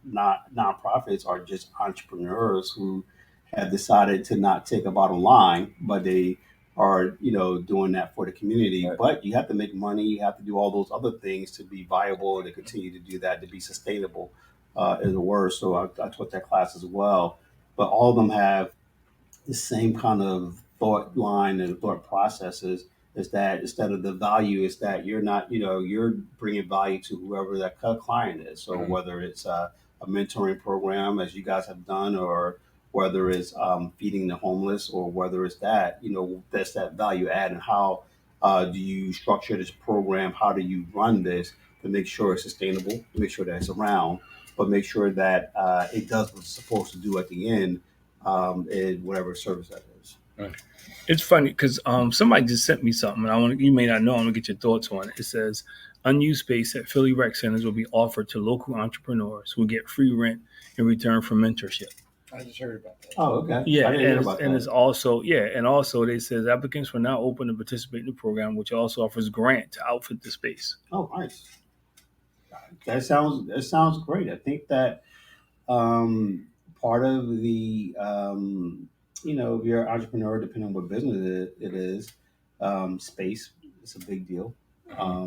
Speaker 4: not nonprofits are just entrepreneurs who have decided to not take a bottom line, but they are doing that for the community.
Speaker 2: Right.
Speaker 4: But you have to make money. You have to do all those other things to be viable and to continue to do that to be sustainable. Is a word. So I taught that class as well. But all of them have the same kind of thought line and thought processes, is that instead of the value is that you're not, you're bringing value to whoever that client is. So whether it's a mentoring program, as you guys have done, or whether it's feeding the homeless, or whether it's that's that value add, and how Do you structure this program? How do you run this to make sure it's sustainable, to make sure that it's around, but make sure that it does what it's supposed to do at the end, in whatever service that is.
Speaker 1: It's funny because somebody just sent me something, and you may not know. I want to get your thoughts on it. It says unused space at Philly rec centers will be offered to local entrepreneurs who get free rent in return for mentorship.
Speaker 3: I just heard about that.
Speaker 4: Oh, okay.
Speaker 1: Yeah,
Speaker 4: I didn't hear about
Speaker 1: and
Speaker 4: that.
Speaker 1: it's also and also they says applicants will now open to participate in the program, which also offers grant to outfit the space.
Speaker 4: Oh, nice. That sounds great. I think that part of the if you're an entrepreneur, depending on what business it is, space is a big deal.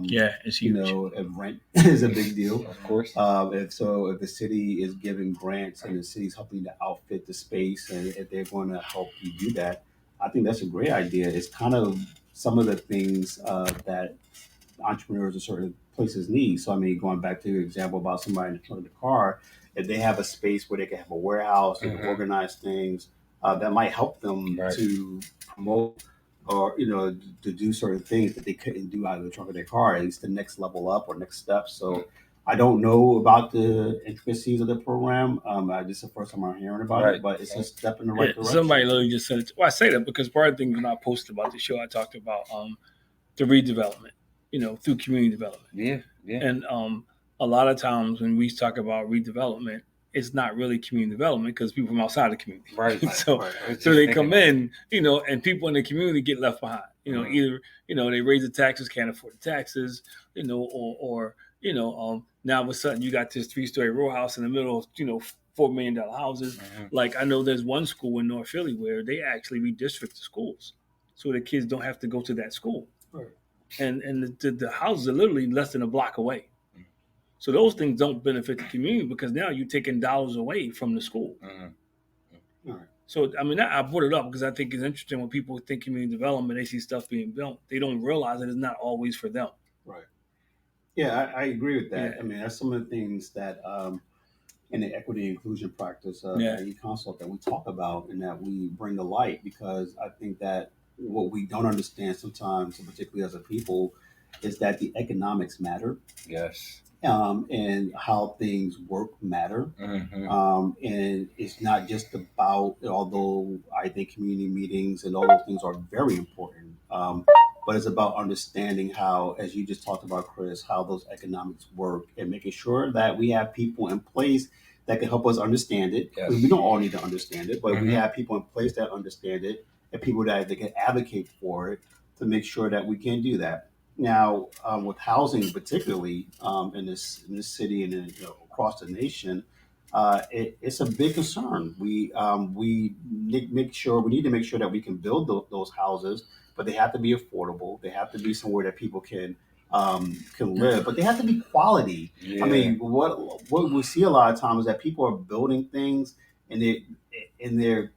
Speaker 1: Yeah, it's huge.
Speaker 4: If rent is a big deal.
Speaker 2: Of course.
Speaker 4: If the city is giving grants and the city's helping to outfit the space, and if they're going to help you do that, I think that's a great idea. It's kind of some of the things that entrepreneurs in certain places need. So, I mean, going back to your example about somebody in the trunk of the car, if they have a space where they can have a warehouse, they can organize things, that might help them
Speaker 2: Right.
Speaker 4: to promote or, to do certain things that they couldn't do out of the trunk of their car. It's the next level up or next step. So, I don't know about the intricacies of the program. This is the first time I'm hearing about
Speaker 2: Right.
Speaker 4: it, but it's a step in the right direction.
Speaker 1: Somebody literally just said it. Well, I say that because part of the thing when I posted about the show, I talked about the redevelopment, through community development.
Speaker 2: Yeah.
Speaker 1: And a lot of times when we talk about redevelopment, it's not really community development because people from outside the community.
Speaker 2: Right.
Speaker 1: So they come in, and people in the community get left behind. Either they raise the taxes, can't afford the taxes, or now all of a sudden you got this 3-story row house in the middle of $4 million houses. Like I know there's one school in North Philly where they actually redistrict the schools so the kids don't have to go to that school.
Speaker 4: Right.
Speaker 1: And the houses are literally less than a block away. So those things don't benefit the community because now you're taking dollars away from the school.
Speaker 4: Right.
Speaker 1: So, I mean, I brought it up because I think it's interesting when people think community development, they see stuff being built. They don't realize that it's not always for them.
Speaker 4: Right. Yeah, I agree with that.
Speaker 1: Yeah.
Speaker 4: I mean, that's some of the things that in the equity inclusion practice
Speaker 1: Yeah.
Speaker 4: at eConsult that we talk about and that we bring to light, because I think that what we don't understand sometimes, particularly as a people, is that the economics matter.
Speaker 2: Yes.
Speaker 4: And how things work matter. And it's not just about, although I think community meetings and all those things are very important, but it's about understanding how, as you just talked about, Chris, how those economics work and making sure that we have people in place that can help us understand it.
Speaker 2: Yes.
Speaker 4: We don't all need to understand it, but we have people in place that understand it and people that they can advocate for it to make sure that we can do that. Now, with housing, particularly in this city and across the nation, it's a big concern. We need to make sure that we can build those houses, but they have to be affordable. They have to be somewhere that people can live, but they have to be quality.
Speaker 2: Yeah.
Speaker 4: I mean, what we see a lot of times is that people are building things and they're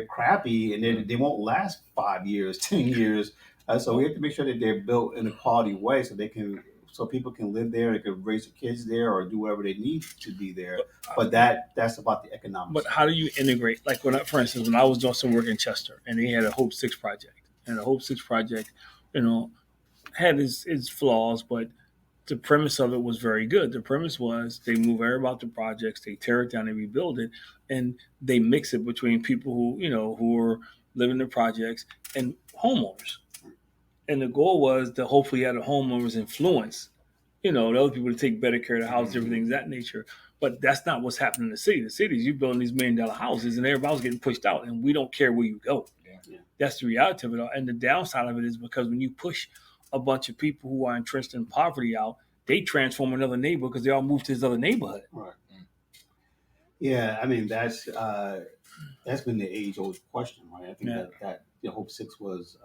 Speaker 4: crappy and they won't last 5 years, 10 years. So we have to make sure that they're built in a quality way so people can live there, they can raise their kids there or do whatever they need to be there. But that's about the economics.
Speaker 1: But how do you integrate? Like for instance, when I was doing some work in Chester and they had a Hope 6 project, and the Hope 6 project, had its flaws, but the premise of it was very good. The premise was they move everybody about the projects, they tear it down, they rebuild it, and they mix it between people who are living in the projects and homeowners. And the goal was to hopefully have the homeowners influence, the other people to take better care of the house, different things of that nature. But that's not what's happening in the city. The cities, you're building these $1 million houses and everybody's getting pushed out and we don't care where you go.
Speaker 2: Yeah.
Speaker 1: That's the reality of it all. And the downside of it is because when you push a bunch of people who are entrenched in poverty out, they transform another neighborhood because they all move to this other neighborhood.
Speaker 4: Right. Yeah, I mean, that's been the age-old question, right? I think that Hope 6 was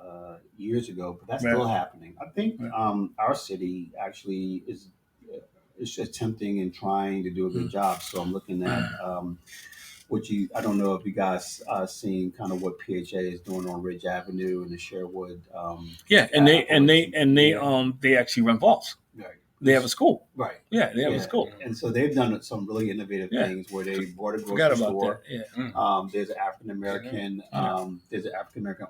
Speaker 4: years ago, but that's still happening. I think our city actually is attempting and trying to do a good job. So I'm looking at I don't know if you guys seen kind of what PHA is doing on Ridge Avenue and the Sherwood.
Speaker 1: They actually run vaults.
Speaker 4: Right.
Speaker 1: They have a school.
Speaker 4: Right.
Speaker 1: Yeah, they have a school.
Speaker 4: And so they've done some really innovative things where they bought a grocery store.
Speaker 1: That. Yeah.
Speaker 4: There's an African American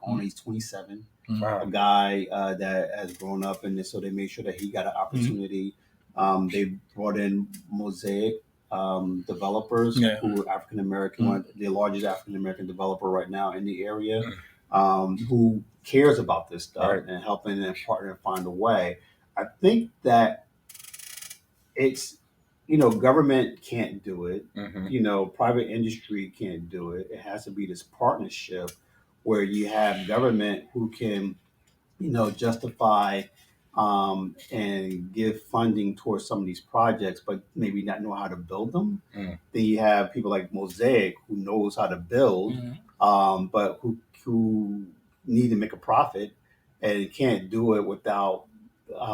Speaker 4: owner. He's 27.
Speaker 2: Wow.
Speaker 4: a guy that has grown up in this, so they made sure that he got an opportunity. They brought in Mosaic developers
Speaker 1: Yeah.
Speaker 4: who are African American, one the largest African American developer right now in the area,
Speaker 2: Mm.
Speaker 4: who cares about this stuff
Speaker 2: Right.
Speaker 4: and helping and partner and find a way. I think that it's government can't do it.
Speaker 2: Mm-hmm.
Speaker 4: Private industry can't do it. It has to be this partnership where you have government who can justify and give funding towards some of these projects, but maybe not know how to build them.
Speaker 2: Mm.
Speaker 4: Then you have people like Mosaic who knows how to build, but who need to make a profit and can't do it without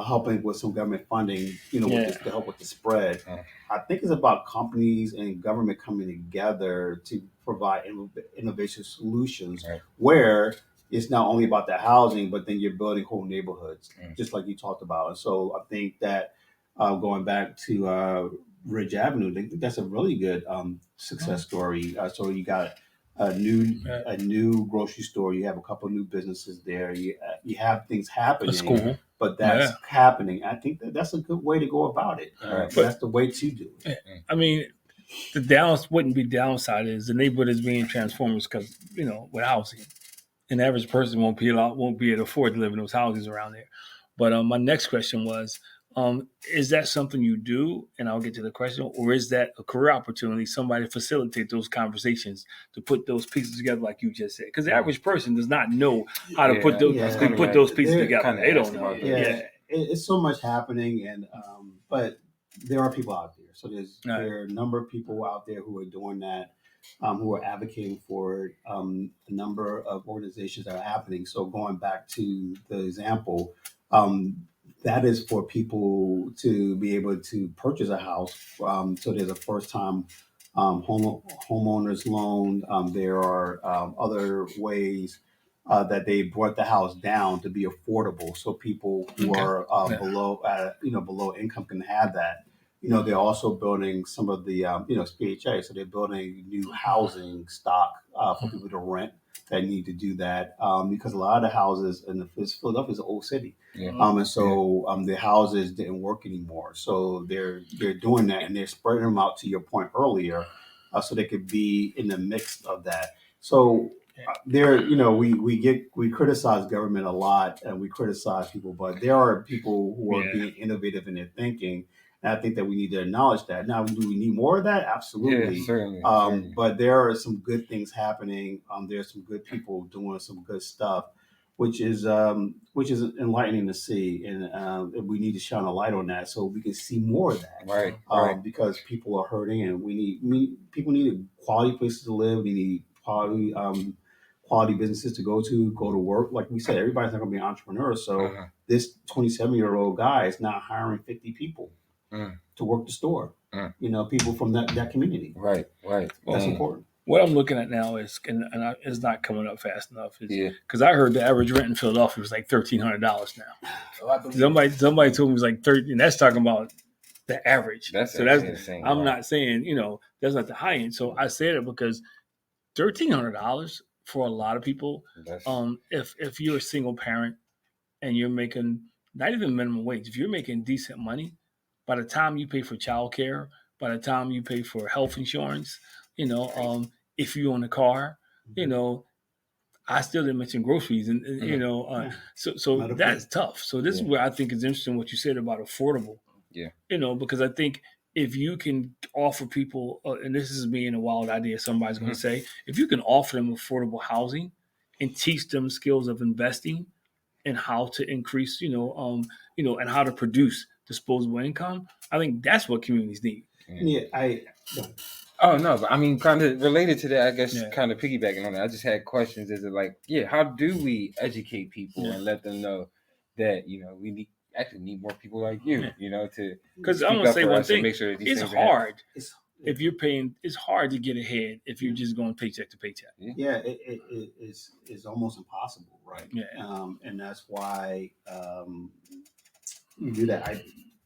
Speaker 4: helping with some government funding, to help with the spread.
Speaker 2: Mm.
Speaker 4: I think it's about companies and government coming together to provide innovation solutions
Speaker 2: Right.
Speaker 4: where it's not only about the housing, but then you're building whole neighborhoods,
Speaker 2: Mm.
Speaker 4: just like you talked about. And so I think that going back to Ridge Avenue, I think that's a really good success story. So you got a new grocery store. You have a couple of new businesses there. You have things
Speaker 1: A
Speaker 4: happening,
Speaker 1: school.
Speaker 4: but that's happening. I think that's a good way to go about it.
Speaker 2: Right.
Speaker 4: That's the way to do it.
Speaker 1: I mean, the wouldn't be downside is the neighborhood is being transformed because with housing, an average person won't be able to afford to live in those houses around there. But my next question was, is that something you do? And I'll get to the question, or is that a career opportunity? Somebody facilitate those conversations to put those pieces together, like you just said, because the average person does not know how to put those
Speaker 4: Yeah.
Speaker 1: those pieces
Speaker 4: They're
Speaker 1: together.
Speaker 2: kinda
Speaker 1: They don't
Speaker 2: asking
Speaker 1: know.
Speaker 2: about that.
Speaker 4: Yeah, it's so much happening, and but there are people out there. So
Speaker 1: Right.
Speaker 4: there are a number of people out there who are doing that, who are advocating for it. A number of organizations that are happening. So going back to the example, that is for people to be able to purchase a house. So there's a first time homeowners loan. There are other ways that they brought the house down to be affordable, so people who
Speaker 1: Okay.
Speaker 4: are below income can have that. They're also building some of the PHA, so they're building new housing stock for people to rent that need to do that, because a lot of the houses in Philadelphia is an old city,
Speaker 2: Yeah.
Speaker 4: and so the houses didn't work anymore. So they're doing that, and they're spreading them out. To your point earlier, so they could be in the mix of that. So we criticize government a lot, and we criticize people, but there are people who are being innovative in their thinking, and I think that we need to acknowledge that. Now, do we need more of that? Absolutely.
Speaker 2: Yeah, certainly.
Speaker 4: But there are some good things happening. There's some good people doing some good stuff, which is enlightening to see, and we need to shine a light on that so we can see more of that.
Speaker 2: Right. Right.
Speaker 4: Because people are hurting, and people need quality places to live. We need quality businesses to go to work. Like we said, everybody's not going to be an entrepreneur. So
Speaker 2: Uh-huh.
Speaker 4: this 27-year-old guy is not hiring 50 people
Speaker 2: Mm.
Speaker 4: to work the store.
Speaker 2: Mm.
Speaker 4: People from that community.
Speaker 2: Right. Right.
Speaker 4: That's
Speaker 2: Man.
Speaker 4: important.
Speaker 1: What I'm looking at now is, it's not coming up fast enough.
Speaker 2: Yeah.
Speaker 1: Because I heard the average rent in Philadelphia was like $1,300 now.
Speaker 3: So I believe
Speaker 1: Somebody told me it was like 30, and that's talking about the average.
Speaker 2: That's
Speaker 1: so
Speaker 2: actually insane.
Speaker 1: I'm
Speaker 2: Wow.
Speaker 1: not saying that's not the high end. So I said it because $1,300 for a lot of people.
Speaker 2: That's
Speaker 1: If you're a single parent and you're making not even minimum wage, if you're making decent money, by the time you pay for childcare, by the time you pay for health insurance, if you own a car, I still didn't mention groceries, and so
Speaker 4: Medical.
Speaker 1: that's tough. So this is where I think it's interesting what you said about affordable.
Speaker 2: Yeah.
Speaker 1: Because I think if you can offer people, and this is being a wild idea, somebody's going to say, if you can offer them affordable housing and teach them skills of investing and how to increase, and how to produce disposable income, I think that's what communities need.
Speaker 2: Oh no, but I mean, kind of related to that, I guess.
Speaker 1: Yeah.
Speaker 2: Kind of piggybacking on that, I just had questions. Is it like, how do we educate people and let them know that we actually need more people like you, to
Speaker 1: Because
Speaker 2: speak
Speaker 1: I'm gonna
Speaker 2: up
Speaker 1: say
Speaker 2: for
Speaker 1: one
Speaker 2: us and
Speaker 1: thing:
Speaker 2: make sure that these
Speaker 1: it's
Speaker 2: things are happening.
Speaker 1: hard if you're paying. It's hard to get ahead if you're just going paycheck to paycheck.
Speaker 4: Yeah, it's almost impossible, right?
Speaker 1: Yeah.
Speaker 4: And that's why you do that.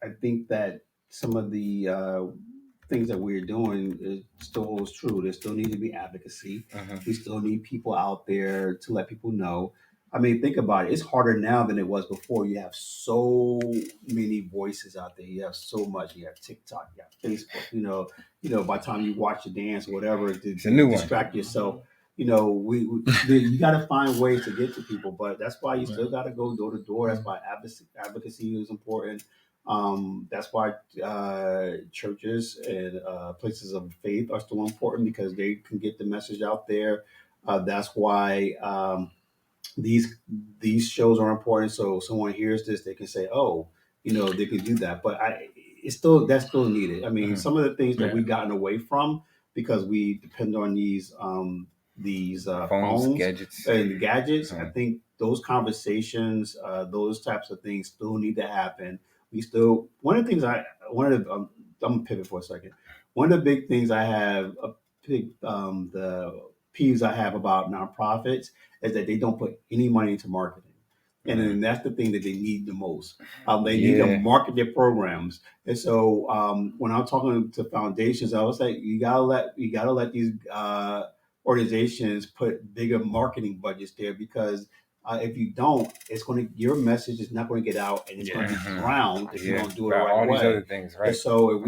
Speaker 4: I think that some of the things that we're doing still holds true. There still needs to be advocacy.
Speaker 2: Uh-huh.
Speaker 4: We still need people out there to let people know. I mean, think about it. It's harder now than it was before. You have so many voices out there. You have so much. You have TikTok, you have Facebook. By the time you watch the dance or whatever
Speaker 2: It's a new
Speaker 4: to
Speaker 2: one.
Speaker 4: distract yourself, you got to find ways to get to people. But that's why you still got to go door to door. That's why advocacy is important. That's why churches and places of faith are still important because they can get the message out there. That's why these these shows are important. So someone hears this, they can say, "Oh, they can do that." But it's still that's still needed. I mean,
Speaker 2: Mhm.
Speaker 4: some of the things that
Speaker 1: Yeah.
Speaker 4: we've gotten away from because we depend on these
Speaker 2: Phones,
Speaker 4: phones
Speaker 2: gadgets.
Speaker 4: and gadgets. I
Speaker 2: Mhm.
Speaker 4: think those conversations, those types of things, still need to happen. We still one of the things I one of the I'm gonna pivot for a second. One of the big things I have the peeves I have about nonprofits is that they don't put any money into marketing. And
Speaker 2: Mhm.
Speaker 4: then that's the thing that they need the most. They need to
Speaker 2: Yeah.
Speaker 4: market their programs. And so when I'm talking to foundations, I was like, you gotta let these organizations put bigger marketing budgets there because if you don't, your message is not going to get out, and it's going to
Speaker 1: Yeah.
Speaker 4: be
Speaker 2: Mhm.
Speaker 4: drowned if you
Speaker 2: Yeah.
Speaker 4: don't do it the
Speaker 2: About
Speaker 4: right
Speaker 2: all these
Speaker 4: way.
Speaker 2: other things,
Speaker 4: And
Speaker 2: right?
Speaker 4: so if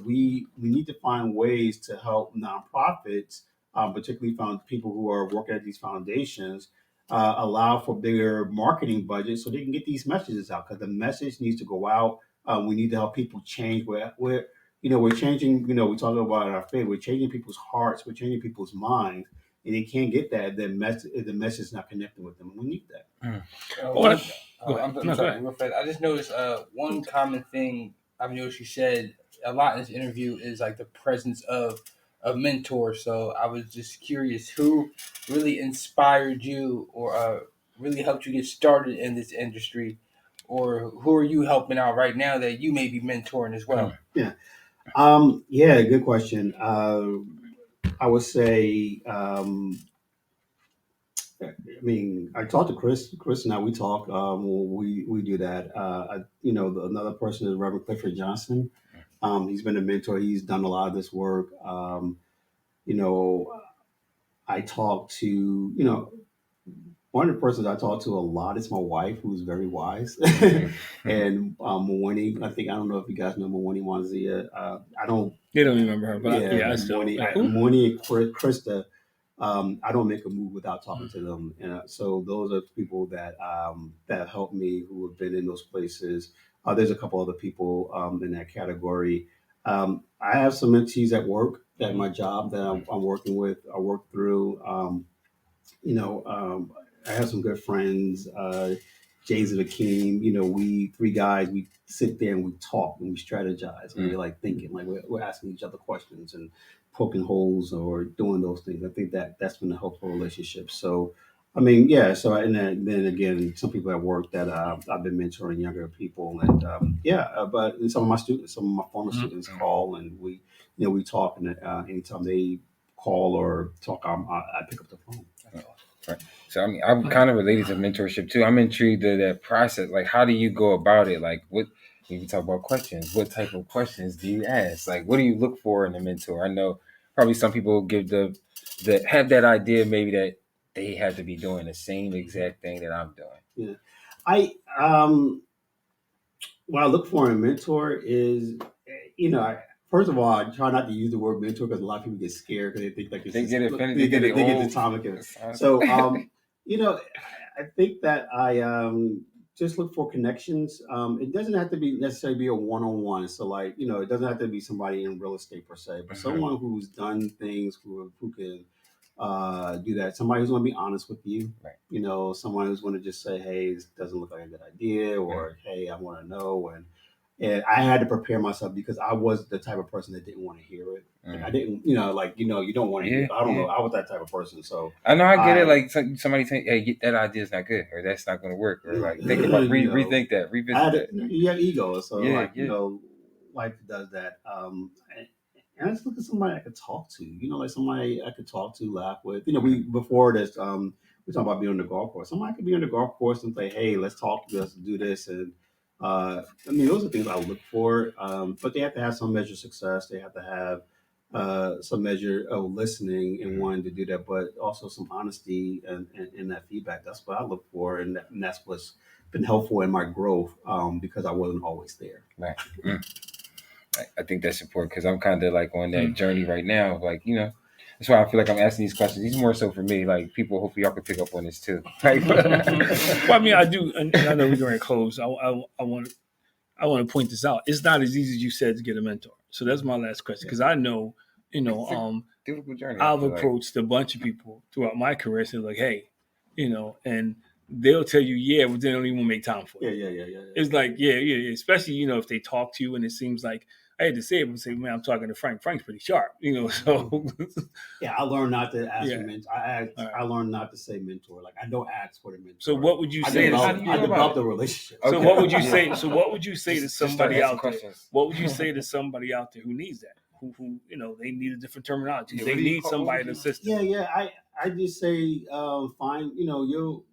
Speaker 4: we need to find ways to help nonprofits, particularly found people who are working at these foundations, allow for bigger marketing budgets so they can get these messages out because the message needs to go out. We need to help people change we're changing. We talk about our faith. We're changing people's hearts. We're changing people's minds, and they can't get that if the message is not connecting with them. We need that.
Speaker 2: Mhm.
Speaker 1: What?
Speaker 3: One,
Speaker 1: Go ahead.
Speaker 3: I'm
Speaker 1: No, go
Speaker 3: sorry,
Speaker 1: ahead.
Speaker 3: real fast. I just noticed one common thing I've noticed you said a lot in this interview is like the presence of a mentor. So I was just curious who really inspired you or really helped you get started in this industry, or who are you helping out right now that you may be mentoring as well?
Speaker 4: Yeah. Yeah. Good question. I would say. I mean, I talked to Chris. Chris and I, we talk. We do that. Another person is Reverend Clifford Johnson. He's been a mentor. He's done a lot of this work. You know, I talk to one of the persons I talk to a lot is my wife, who's very wise,
Speaker 2: Mhm.
Speaker 4: and Mwini. I don't know if you guys know Mwini Wanzia. I don't.
Speaker 1: You don't remember her, but
Speaker 4: Yeah,
Speaker 1: yeah, I still. Who?
Speaker 4: Mwini and Krista. I don't make a move without talking to them. And so those are people that help me who have been in those places. There's a couple other people in that category. I have some mentees at work at my job that I'm working with. I work through. You know, I have some good friends. James and Akeem, we three guys, we sit there and we talk and we strategize and we're like thinking, like we're asking each other questions and poking holes or doing those things. I think that's been a helpful relationship. So, I mean, yeah. So, and then again, some people at work that I've been mentoring younger people, and but some of my students, some of my former
Speaker 1: Mhm.
Speaker 4: students call and we talk, and anytime they call or talk, I pick up the phone.
Speaker 2: Right. So I mean, I'm kind of related to mentorship too. I'm intrigued to that process. Like, how do you go about it? Like, what when you talk about questions? What type of questions do you ask? Like, what do you look for in a mentor? I know probably some people give the have that idea maybe that they have to be doing the same exact thing that I'm doing.
Speaker 4: Yeah. I What I look for in a mentor is, first of all, I try not to use the word mentor because a lot of people get scared because they think like it's
Speaker 2: They
Speaker 4: just
Speaker 2: get offended. They get it
Speaker 4: they get the
Speaker 2: old.
Speaker 4: atomic.
Speaker 2: Sounds-
Speaker 4: So I think that I just look for connections. It doesn't have to be necessarily be a one on one. So like it doesn't have to be somebody in real estate per se, but
Speaker 2: Mhm.
Speaker 4: someone who's done things who can do that. Somebody who's going to be honest with you.
Speaker 2: Right.
Speaker 4: Someone who's going to just say, "Hey, this doesn't look like a good idea," or "Hey, I want to know." And I had to prepare myself because I was the type of person that didn't want to hear it. Like I
Speaker 2: Mhm.
Speaker 4: didn't, you don't want to hear.
Speaker 2: Yeah,
Speaker 4: It. I don't
Speaker 2: yeah.
Speaker 4: know. I was that type of person. So
Speaker 2: I know I get it.
Speaker 4: I,
Speaker 2: Like somebody saying, "Hey, that idea's not good," or "That's not going to work," or like think about
Speaker 4: you know,
Speaker 2: rethink that,
Speaker 4: I
Speaker 2: revisit
Speaker 4: had
Speaker 2: that.
Speaker 4: you have ego. So
Speaker 2: Yeah,
Speaker 4: like
Speaker 2: yeah.
Speaker 4: life does that. And I just look at somebody I could talk to. Like somebody I could talk to, laugh with. We before this, we talking about being on the golf course. Somebody could be on the golf course and say, "Hey, let's talk. Let's do this." And I mean, those are things I look for. But they have to have some measure of success. They have to have some measure of listening and wanting to do that, but also some honesty and that feedback. That's what I look for, and that's what's been helpful in my growth because I wasn't always there.
Speaker 2: Right. I think that's important because I'm kind of like on that journey right now. Like, that's why I feel like I'm asking these questions. These more so for me, like people. Hopefully, y'all can pick up on this too. Like,
Speaker 1: Well, I mean, I do, and I know we're going to close. I want to point this out. It's not as easy as you said to get a mentor. So that's my last question because I know,
Speaker 2: difficult journey.
Speaker 1: I've approached a bunch of people throughout my career. Said like, hey, and they'll tell you, yeah, but they don't even make time for it.
Speaker 4: Yeah.
Speaker 1: It's like, yeah. Especially, if they talk to you and it seems like I had to say it, but say, man, I'm talking to Frank. Frank's pretty sharp, so.
Speaker 4: Yeah, I learned not to ask
Speaker 1: Yeah.
Speaker 4: for mentor. I learned not to say mentor. Like I don't ask for the mentor.
Speaker 1: So what would you say?
Speaker 4: I developed a relationship.
Speaker 1: So
Speaker 2: Okay.
Speaker 1: what would you say? So what would you say to somebody out there?
Speaker 2: Questions.
Speaker 1: What would you say to somebody out there who needs that? Who they need a different terminology.
Speaker 2: Yeah,
Speaker 1: They
Speaker 2: what do you
Speaker 1: need
Speaker 2: call-
Speaker 1: somebody
Speaker 2: what
Speaker 1: to
Speaker 2: would
Speaker 1: assist
Speaker 4: Yeah,
Speaker 1: them.
Speaker 4: yeah. I just say find. You'll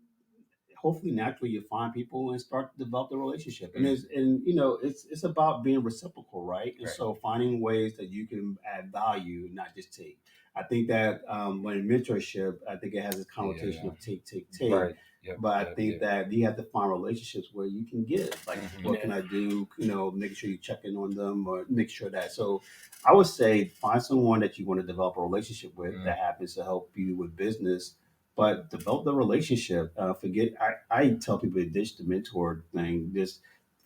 Speaker 4: hopefully naturally you find people and start to develop the relationship. And it's about being reciprocal, right? And
Speaker 2: Right.
Speaker 4: so finding ways that you can add value, not just take. I think that when in mentorship, I think it has a connotation of take.
Speaker 2: Right. Yep.
Speaker 4: But I think that you have to find relationships where you can give. Like, what can I do? Making sure you check in on them or make sure that. So I would say find someone that you want to develop a relationship with that happens to help you with business, but develop the relationship. I tell people to ditch the mentor thing. Just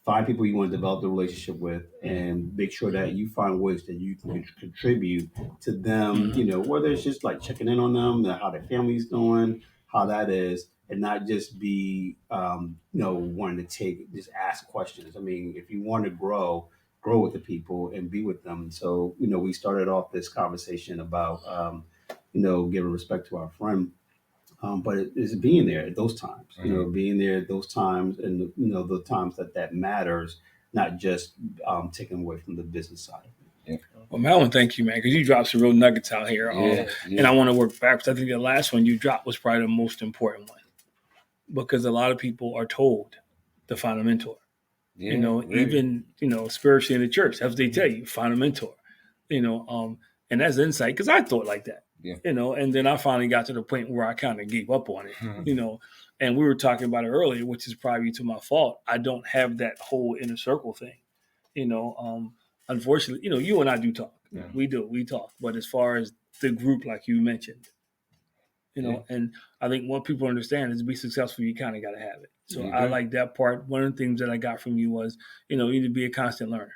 Speaker 4: find people you want to develop the relationship with and make sure that you find ways that you can contribute to them, whether it's just like checking in on them, how their family's doing, how that is, and not just be, wanting to just ask questions. I mean, if you want to grow with the people and be with them. So, we started off this conversation about, giving respect to our friend. But it's being there at those times, being there at those times and, the times that matters, not just taking away from the business side of it.
Speaker 1: Well, man, I want to thank you, man, because you dropped some real nuggets out here. And I want to work backwards. I think the last one you dropped was probably the most important one because a lot of people are told to find a mentor. Even spiritually in the church, that's what they tell you: find a mentor. And that's insight because I thought like that.
Speaker 2: Yeah.
Speaker 1: And then I finally got to the point where I kind of gave up on it. And we were talking about it earlier, which is probably to my fault. I don't have that whole inner circle thing. Unfortunately, you and I do talk.
Speaker 2: Yeah.
Speaker 1: We talk. But as far as the group, like you mentioned, and I think what people understand is to be successful, you kind of got to have it. So I like that part. One of the things that I got from you was, you need to be a constant learner.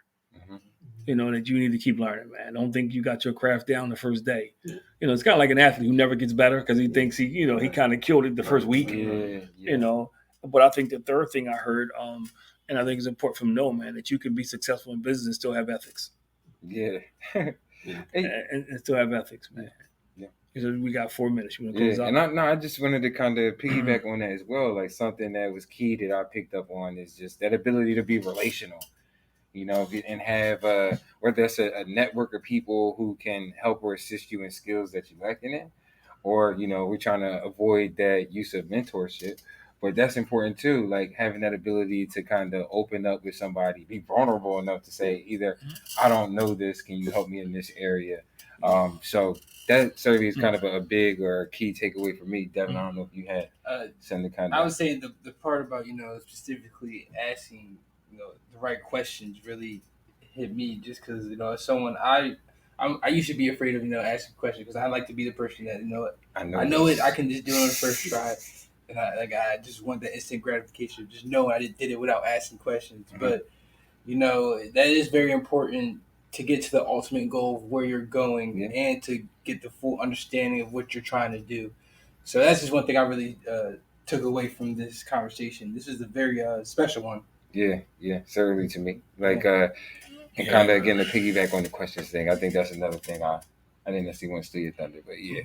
Speaker 1: That you need to keep learning, man. Don't think you got your craft down the first day. It's kind of like an athlete who never gets better because he thinks he kind of killed it the first week. But I think the third thing I heard, and I think it's important for them to know, man, that you can be successful in business and still have ethics.
Speaker 2: Yeah.
Speaker 1: and still have ethics, man.
Speaker 2: Yeah.
Speaker 1: So we got 4 minutes. You want to close out?
Speaker 2: And I just wanted to kind of piggyback on that as well. Like something that was key that I picked up on is just that ability to be relational. And have whether it's a network of people who can help or assist you in skills that you're lacking in, or we're trying to avoid that use of mentorship. But that's important too, like having that ability to kind of open up with somebody, be vulnerable enough to say either, I don't know this, can you help me in this area? So that certainly is kind of a big or a key takeaway for me. Devin, I don't know if you had something kind of.
Speaker 3: I would say the part about, specifically asking, the right questions really hit me just because, as someone I used to be afraid of, asking questions because I like to be the person that, I know it, I can just do it on the first try. And I just want the instant gratification of just knowing I did it without asking questions. But, that is very important to get to the ultimate goal of where you're going and to get the full understanding of what you're trying to do. So that's just one thing I really took away from this conversation. This is a very special one.
Speaker 2: Yeah, certainly to me. Like, and kind of again to piggyback on the questions thing. I think that's another thing I didn't necessarily want to steal your thunder, but yeah.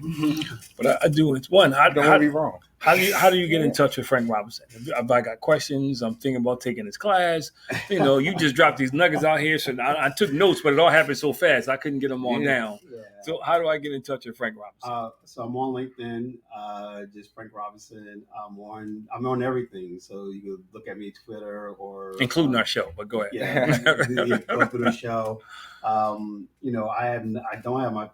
Speaker 1: But I do. It's one.
Speaker 2: Don't want to be wrong.
Speaker 1: How do you get in touch with Frank Robinson? If I got questions, I'm thinking about taking his class. You just dropped these nuggets out here, so I took notes, but it all happened so fast I couldn't get them all down. Yeah. So how do I get in touch with Frank Robinson?
Speaker 4: So I'm on LinkedIn, just Frank Robinson. I'm on everything. So you can look at me Twitter or
Speaker 1: including our show. But go ahead.
Speaker 4: Yeah, go through the show. I don't have my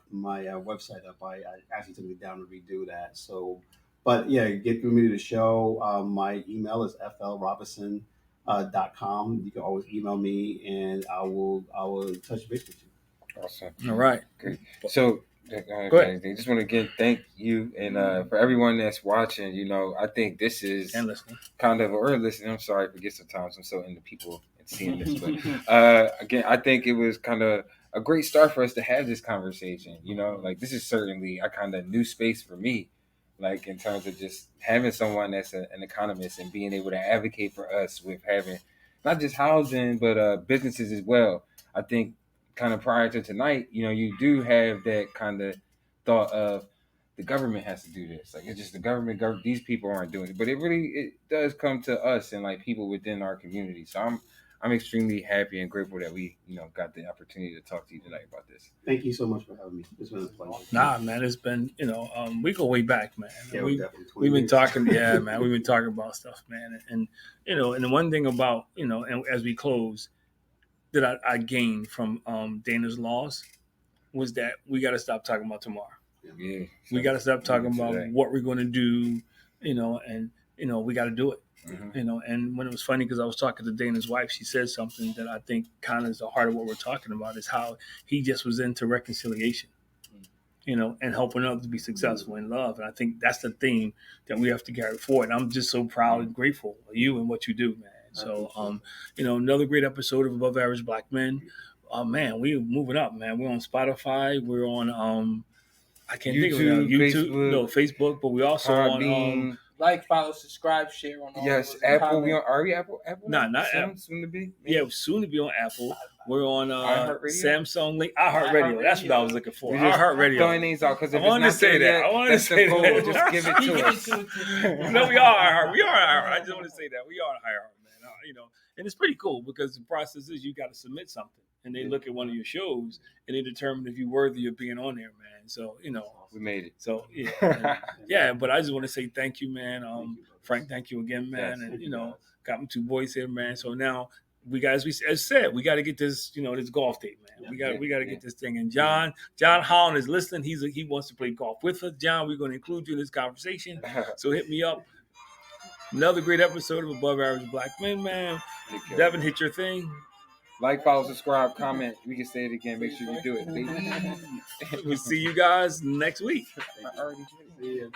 Speaker 4: website up. I actually took it down to redo that. So, but yeah, get through me to the show. My email is flrobinson.com. You can always email me, and I will touch base with you.
Speaker 2: Awesome.
Speaker 1: All right.
Speaker 2: Great. So,
Speaker 1: Go ahead.
Speaker 2: I just want to again thank you and for everyone that's watching. I think this is
Speaker 1: And listening.
Speaker 2: kind of or listening. I'm sorry, I forget sometimes. I'm so into people and seeing this, but again, I think it was kind of a great start for us to have this conversation. Like this is certainly a kind of new space for me. Like in terms of just having someone that's an economist and being able to advocate for us with having not just housing but businesses as well. I think kind of prior to tonight, you do have that kind of thought of the government has to do this. Like it's just the government. These people aren't doing it, but it does come to us and like people within our community. So I'm extremely happy and grateful that we got the opportunity to talk to you tonight about this.
Speaker 4: Thank you so much for having me. It's been a pleasure.
Speaker 1: Nah, man, it's been we go way back, man.
Speaker 4: Yeah,
Speaker 1: We've
Speaker 4: definitely
Speaker 1: been
Speaker 4: 20
Speaker 1: talking,
Speaker 4: years.
Speaker 1: yeah, man. We've been talking about stuff, man, and and the one thing about and as we close, that I gained from Dana's loss was that we got to stop talking about tomorrow.
Speaker 2: Yeah,
Speaker 1: We got to stop talking about
Speaker 2: today.
Speaker 1: what we're going to do, and we got to do it.
Speaker 2: Mm-hmm.
Speaker 1: And when it was funny because I was talking to Dana's wife, she said something that I think kind of is the heart of what we're talking about is how he just was into reconciliation, and helping others to be successful in love. And I think that's the theme that we have to carry forward. And I'm just so proud and grateful of you and what you do, man. So, another great episode of Above Average Black Men. Man, we're moving up, man. We're on Spotify. We're on I can't think of it now. YouTube, Facebook, but we also on
Speaker 3: like, follow, subscribe, share on all.
Speaker 2: Yes, Apple. Are we Apple?
Speaker 1: Nah, not Apple.
Speaker 2: Soon to be.
Speaker 1: Yeah, soon to be on Apple. We're on Samsung Link.
Speaker 3: iHeartRadio.
Speaker 1: That's what I was looking for. iHeartRadio.
Speaker 2: Throwing these out because
Speaker 1: I wanted to say that.
Speaker 2: That's the goal. Just give it to us.
Speaker 1: No, we are iHeart. We are iHeart. I just want to say that we are iHeart, man. And it's pretty cool because the process is you got to submit something, and they look at one of your shows and they determine if you're worthy of being on there, man. So
Speaker 2: we made it.
Speaker 1: So yeah, but I just want to say thank you, man. Frank, thank you again, man.
Speaker 2: Yes,
Speaker 1: and got my two boys here, man. So now we guys, as said, we got to get this, this golf date, man. We got to get this thing. And John Holland is listening. He wants to play golf with us. John, we're going to include you in this conversation. So hit me up. Another great episode of Above Average Black Men, man. Devin, hit your thing.
Speaker 2: Like, follow, subscribe, comment. We can say it again. Make sure you do it, please.
Speaker 1: We'll see you guys next week.
Speaker 2: I already did.